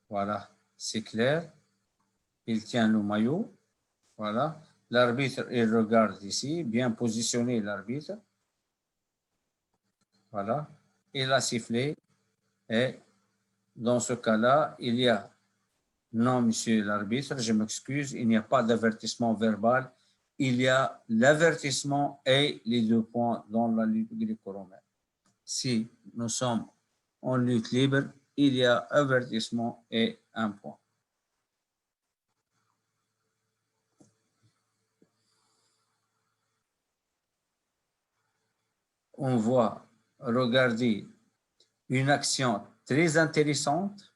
voilà, c'est clair. Il tient le maillot, voilà. L'arbitre, il regarde ici, bien positionné l'arbitre. Voilà, il a sifflé et dans ce cas-là, il y a, non, monsieur l'arbitre, je m'excuse, il n'y a pas d'avertissement verbal, il y a l'avertissement et les 2 points dans la lutte gréco-romaine. Si nous sommes en lutte libre, il y a avertissement et 1 point. On voit, regarder une action très intéressante.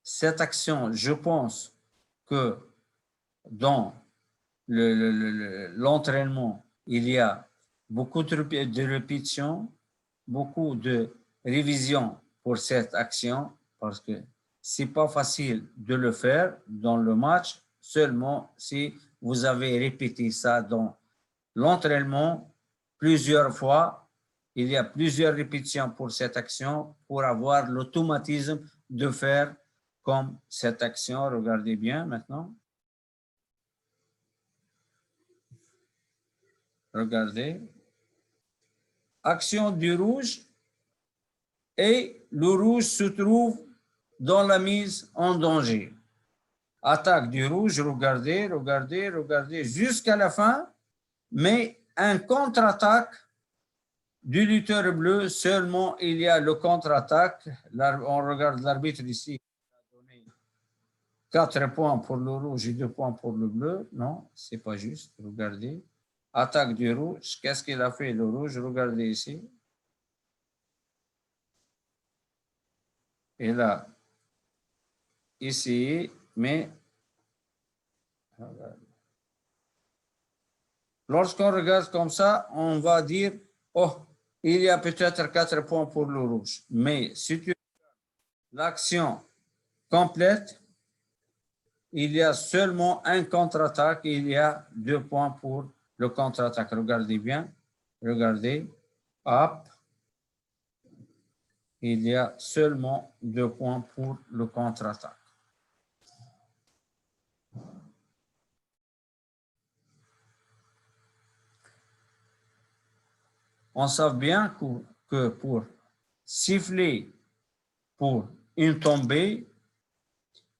Cette action, je pense que dans l'entraînement, il y a beaucoup de répétitions, beaucoup de révisions pour cette action, parce que c'est pas facile de le faire dans le match, seulement si vous avez répété ça dans l'entraînement plusieurs fois. Il y a plusieurs répétitions pour cette action pour avoir l'automatisme de faire comme cette action. Regardez bien maintenant. Regardez. Action du rouge et le rouge se trouve dans la mise en danger. Attaque du rouge, regardez, regardez, regardez jusqu'à la fin, mais un contre-attaque du lutteur bleu, seulement il y a le contre-attaque. On regarde l'arbitre ici. 4 points pour le rouge et 2 points pour le bleu. Non, c'est pas juste. Regardez. Attaque du rouge. Qu'est-ce qu'il a fait le rouge? Regardez ici. Il a essayé, mais lorsqu'on regarde comme ça, on va dire, oh, il y a peut-être 4 points pour le rouge. Mais si tu regardes l'action complète, il y a seulement un contre-attaque, il y a 2 points pour le contre-attaque. Regardez bien, regardez, hop, il y a seulement 2 points pour le contre-attaque. On sait bien que pour siffler pour une tombée,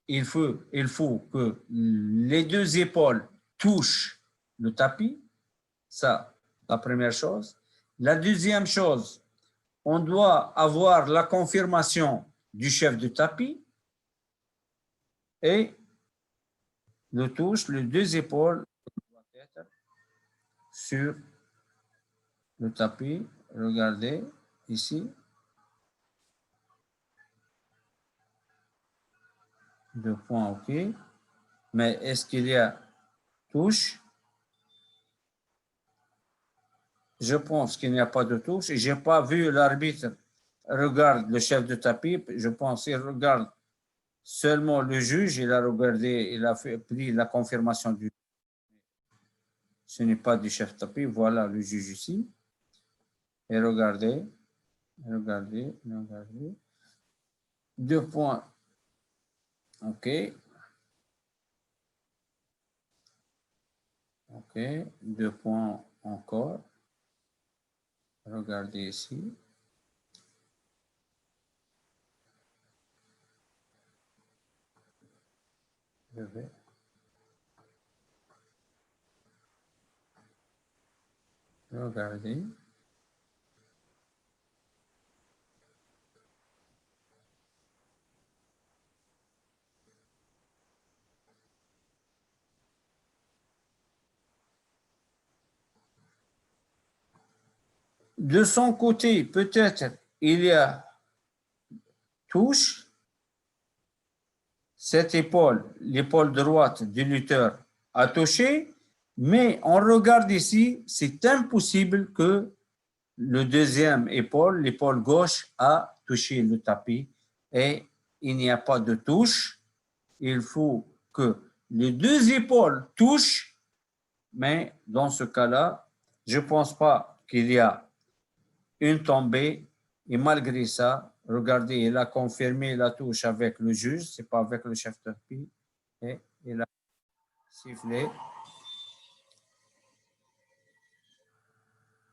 il faut que les 2 épaules touchent le tapis. Ça, la première chose. La deuxième chose, on doit avoir la confirmation du chef de tapis et le touche, les 2 épaules doivent être sur le tapis, regardez ici, 2 points, ok. Mais est-ce qu'il y a touche? Je pense qu'il n'y a pas de touche. Je n'ai pas vu l'arbitre regarde le chef de tapis. Je pense qu'il regarde seulement le juge. Il a regardé, il a pris la confirmation du. Ce n'est pas du chef de tapis. Voilà le juge ici. Et regardez, regardez, regardez. 2 points. OK. OK. 2 points encore. Regardez ici. Je vais. Regardez. De son côté, peut-être il y a touche. Cette épaule, l'épaule droite du lutteur, a touché, mais on regarde ici, c'est impossible que le deuxième épaule, l'épaule gauche, a touché le tapis et il n'y a pas de touche. Il faut que les deux épaules touchent, mais dans ce cas-là, je ne pense pas qu'il y a une tombée et malgré ça, regardez, il a confirmé la touche avec le juge, c'est pas avec le chef de tapis, et il a sifflé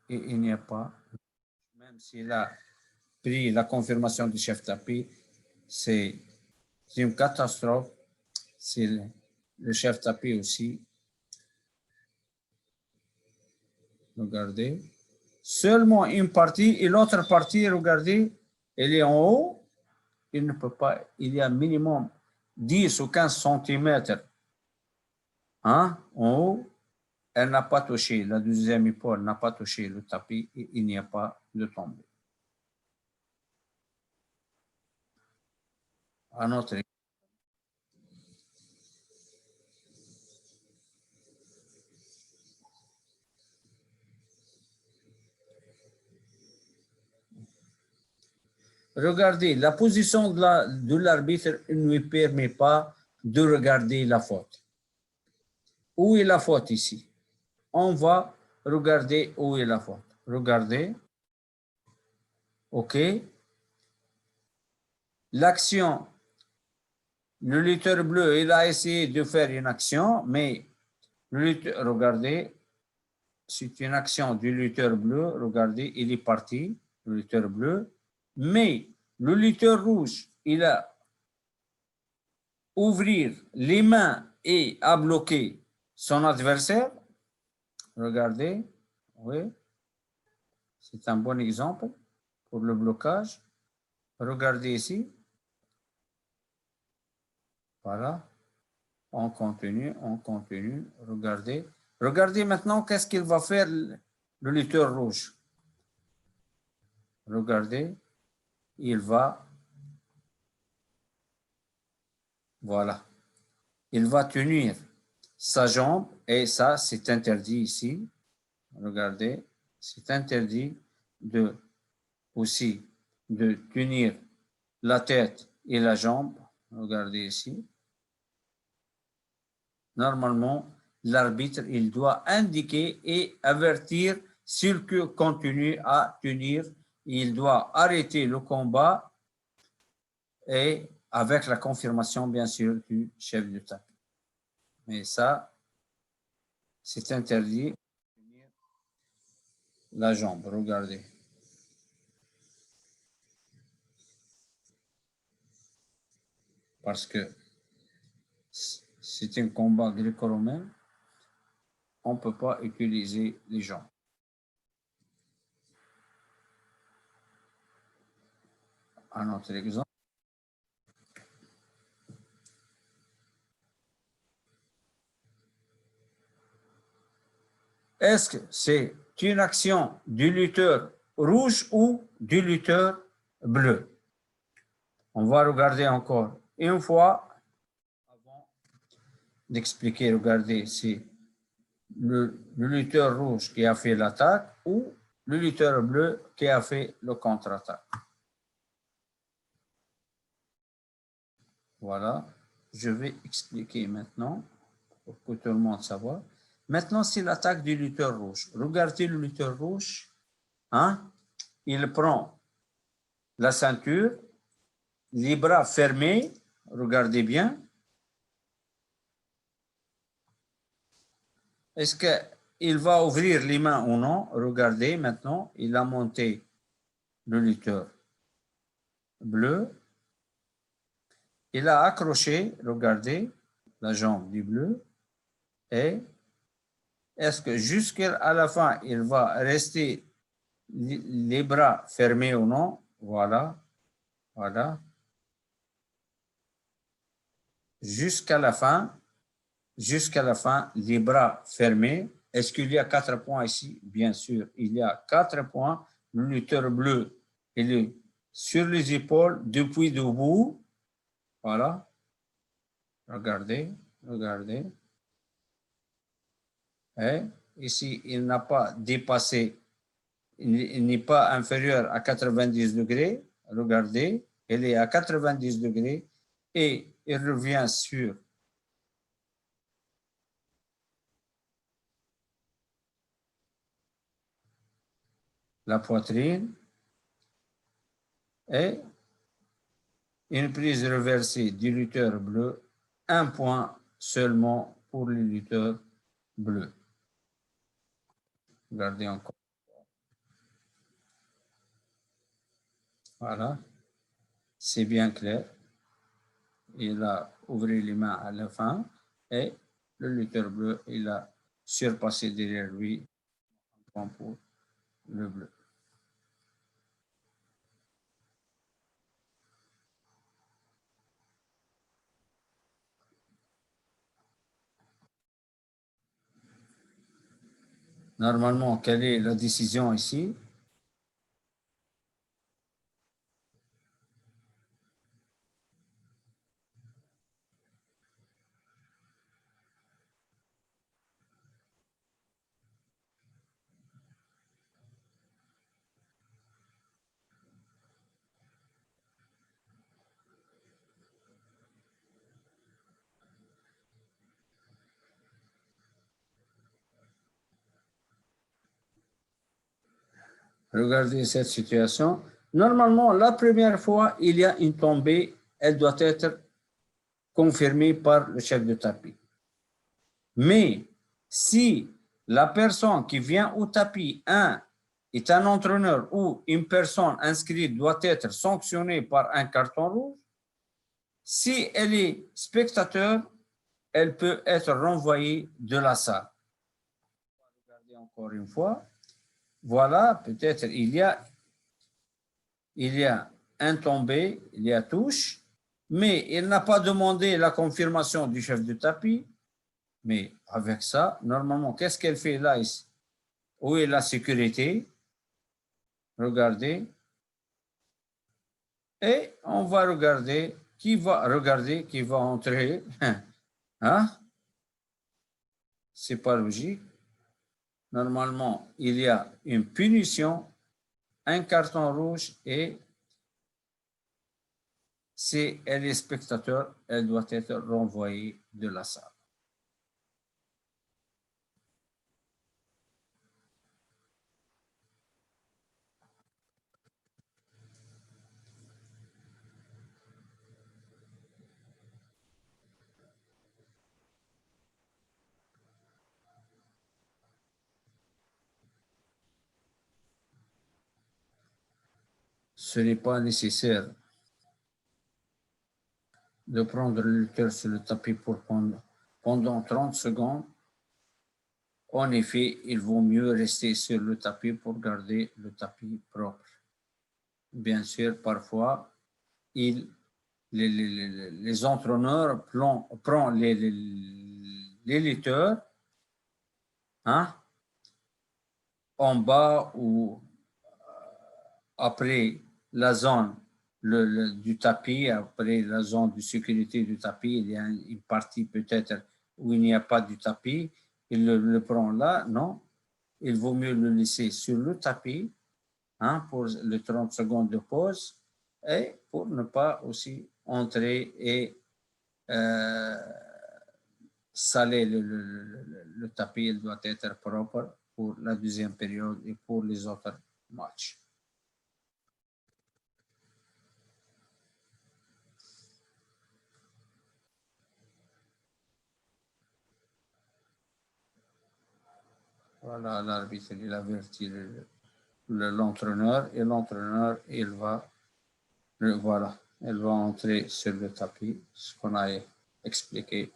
et il n'y a pas, même s'il a pris la confirmation du chef de tapis, c'est une catastrophe. C'est le chef de tapis aussi. Regardez. Seulement une partie et l'autre partie, regardez, elle est en haut. Il ne peut pas, il y a minimum 10 ou 15 centimètres hein, en haut. Elle n'a pas touché, la deuxième épaule n'a pas touché le tapis et il n'y a pas de tombée. À notre regardez, la position de l'arbitre ne lui permet pas de regarder la faute. Où est la faute ici? On va regarder où est la faute. Regardez. OK. L'action, le lutteur bleu, il a essayé de faire une action, mais le lutteur, regardez, c'est une action du lutteur bleu. Regardez, il est parti, le lutteur bleu. Mais le lutteur rouge, il a ouvrir les mains et à bloquer son adversaire. Regardez, oui, c'est un bon exemple pour le blocage. Regardez ici. Voilà. On continue, on continue. Regardez. Regardez maintenant qu'est-ce qu'il va faire le lutteur rouge. Regardez. Il va. Voilà. Il va tenir sa jambe et ça, c'est interdit ici. Regardez. C'est interdit de aussi de tenir la tête et la jambe. Regardez ici. Normalement, l'arbitre, il doit indiquer et avertir s'il continue à tenir. Il doit arrêter le combat et avec la confirmation, bien sûr, du chef de tapis. Mais ça, c'est interdit. La jambe, regardez. Parce que c'est un combat gréco-romain, on ne peut pas utiliser les jambes. Un autre exemple. Est-ce que c'est une action du lutteur rouge ou du lutteur bleu. On va regarder encore une fois avant d'expliquer. Regardez, c'est le lutteur rouge qui a fait l'attaque ou le lutteur bleu qui a fait le contre-attaque. Voilà, je vais expliquer maintenant pour que tout le monde sache. Maintenant, c'est l'attaque du lutteur rouge. Regardez le lutteur rouge. Hein? Il prend la ceinture, les bras fermés. Regardez bien. Est-ce qu'il va ouvrir les mains ou non? Regardez maintenant. Il a monté le lutteur bleu. Il a accroché, regardez, la jambe du bleu. Et est-ce que jusqu'à la fin, il va rester les bras fermés ou non? Voilà, voilà. Jusqu'à la fin, les bras fermés. Est-ce qu'il y a 4 points ici? Bien sûr, il y a 4 points. Le lutteur bleu, il est sur les épaules depuis debout. Voilà. Regardez, regardez. Et ici, il n'a pas dépassé, il n'est pas inférieur à 90 degrés. Regardez, il est à 90 degrés et il revient sur la poitrine et une prise reversée du lutteur bleu, un point seulement pour le lutteur bleu. Regardez encore. Voilà, c'est bien clair. Il a ouvert les mains à la fin et le lutteur bleu, il a surpassé derrière lui un point pour le bleu. Normalement, quelle est la décision ici? Regardez cette situation. Normalement, la première fois, il y a une tombée, elle doit être confirmée par le chef de tapis. Mais si la personne qui vient au tapis, est un entraîneur ou une personne inscrite doit être sanctionnée par un carton rouge, si elle est spectateur, elle peut être renvoyée de la salle. Regardez encore une fois. Voilà, peut-être il y a un tombé, il y a touche, mais il n'a pas demandé la confirmation du chef de tapis. Mais avec ça, normalement, qu'est-ce qu'elle fait là ici? Où est la sécurité? Regardez. Et on va regarder qui va entrer. Hein? C'est pas logique. Normalement, il y a une punition, un carton rouge et si elle est spectateur, elle doit être renvoyée de la salle. Ce n'est pas nécessaire de prendre le lutteur sur le tapis pendant 30 secondes. En effet, il vaut mieux rester sur le tapis pour garder le tapis propre. Bien sûr, parfois, les entraîneurs prennent les lutteurs, hein, en bas ou après la zone du tapis, après la zone de sécurité du tapis, il y a une partie peut-être où il n'y a pas de tapis, il le prend là, non, il vaut mieux le laisser sur le tapis, hein, pour les 30 secondes de pause et pour ne pas aussi entrer et saler le tapis. Il doit être propre pour la deuxième période et pour les autres matchs. Voilà, l'arbitre, il avertit l'entraîneur et l'entraîneur, il va, voilà, elle va entrer sur le tapis, ce qu'on a expliqué.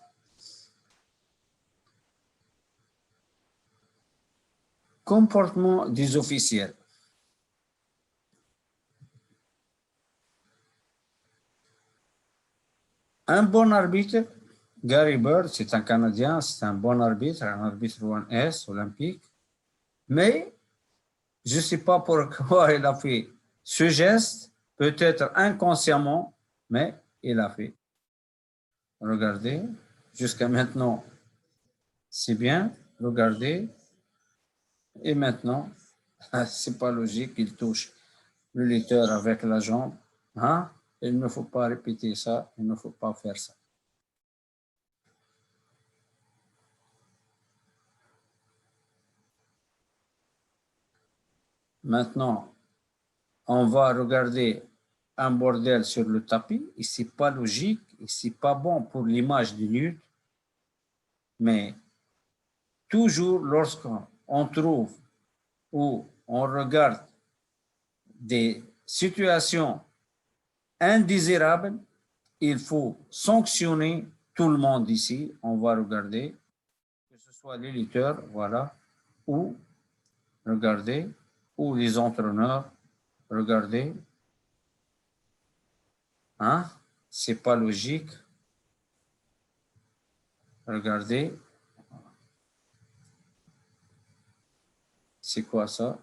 Comportement des officiels. Un bon arbitre, Gary Bird, c'est un Canadien, c'est un bon arbitre, un arbitre 1S olympique, mais je ne sais pas pourquoi il a fait ce geste, peut-être inconsciemment, mais il a fait. Regardez, jusqu'à maintenant, c'est bien, regardez, et maintenant, c'est pas logique qu'il touche le lutteur avec la jambe, hein? Il ne faut pas répéter ça, il ne faut pas faire ça. Maintenant, on va regarder un bordel sur le tapis et c'est pas logique et c'est pas bon pour l'image du lutte, mais toujours lorsqu'on trouve ou on regarde des situations indésirables, il faut sanctionner tout le monde ici. On va regarder, que ce soit les lutteurs, voilà, ou regardez, ou les entraîneurs, regardez, hein, c'est pas logique. Regardez, c'est quoi ça?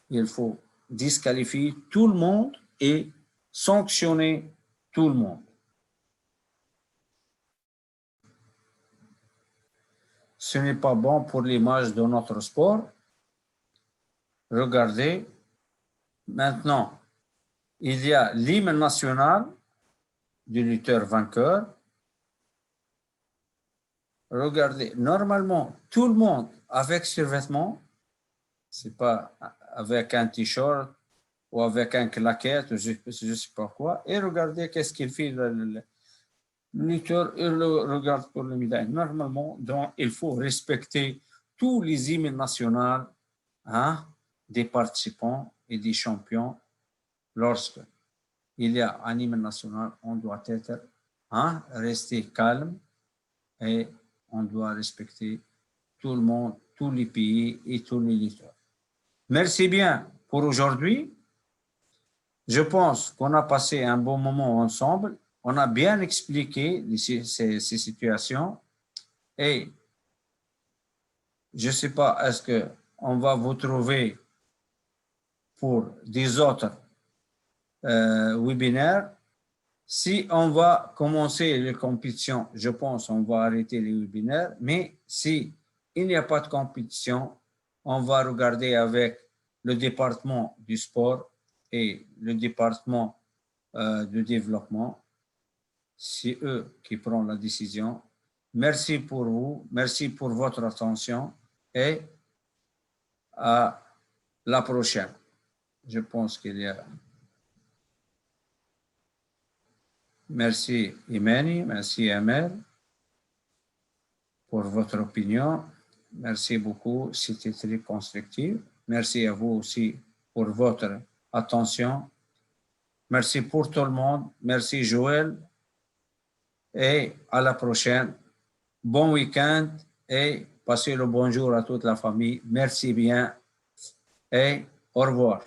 Il faut disqualifier tout le monde et sanctionner tout le monde. Ce n'est pas bon pour l'image de notre sport. Regardez, maintenant, il y a l'hymne national du lutteur vainqueur. Regardez, normalement, tout le monde avec survêtement, c'est pas avec un t-shirt ou avec un claquette, je ne sais pas quoi. Et regardez qu'est-ce qu'il fait le lutteur, il le regarde pour le médaille. Normalement, donc, il faut respecter tous les hymnes nationaux, hein, des participants et des champions. Lorsque il y a un hymne national, on doit être, hein, rester calme et on doit respecter tout le monde, tous les pays et tous les lutteurs. Merci bien pour aujourd'hui. Je pense qu'on a passé un bon moment ensemble. On a bien expliqué ces situations et je ne sais pas, est-ce qu'on va vous trouver pour des autres webinaires. Si on va commencer les compétitions, je pense qu'on va arrêter les webinaires, mais si il n'y a pas de compétition, on va regarder avec le département du sport et le département de développement. C'est eux qui prennent la décision. Merci pour vous, merci pour votre attention et à la prochaine. Je pense qu'il y a... Merci Imani, merci Amel pour votre opinion. Merci beaucoup, c'était très constructif. Merci à vous aussi pour votre attention. Merci pour tout le monde. Merci Joël. Et à la prochaine. Bon week-end et passez le bonjour à toute la famille. Merci bien et au revoir.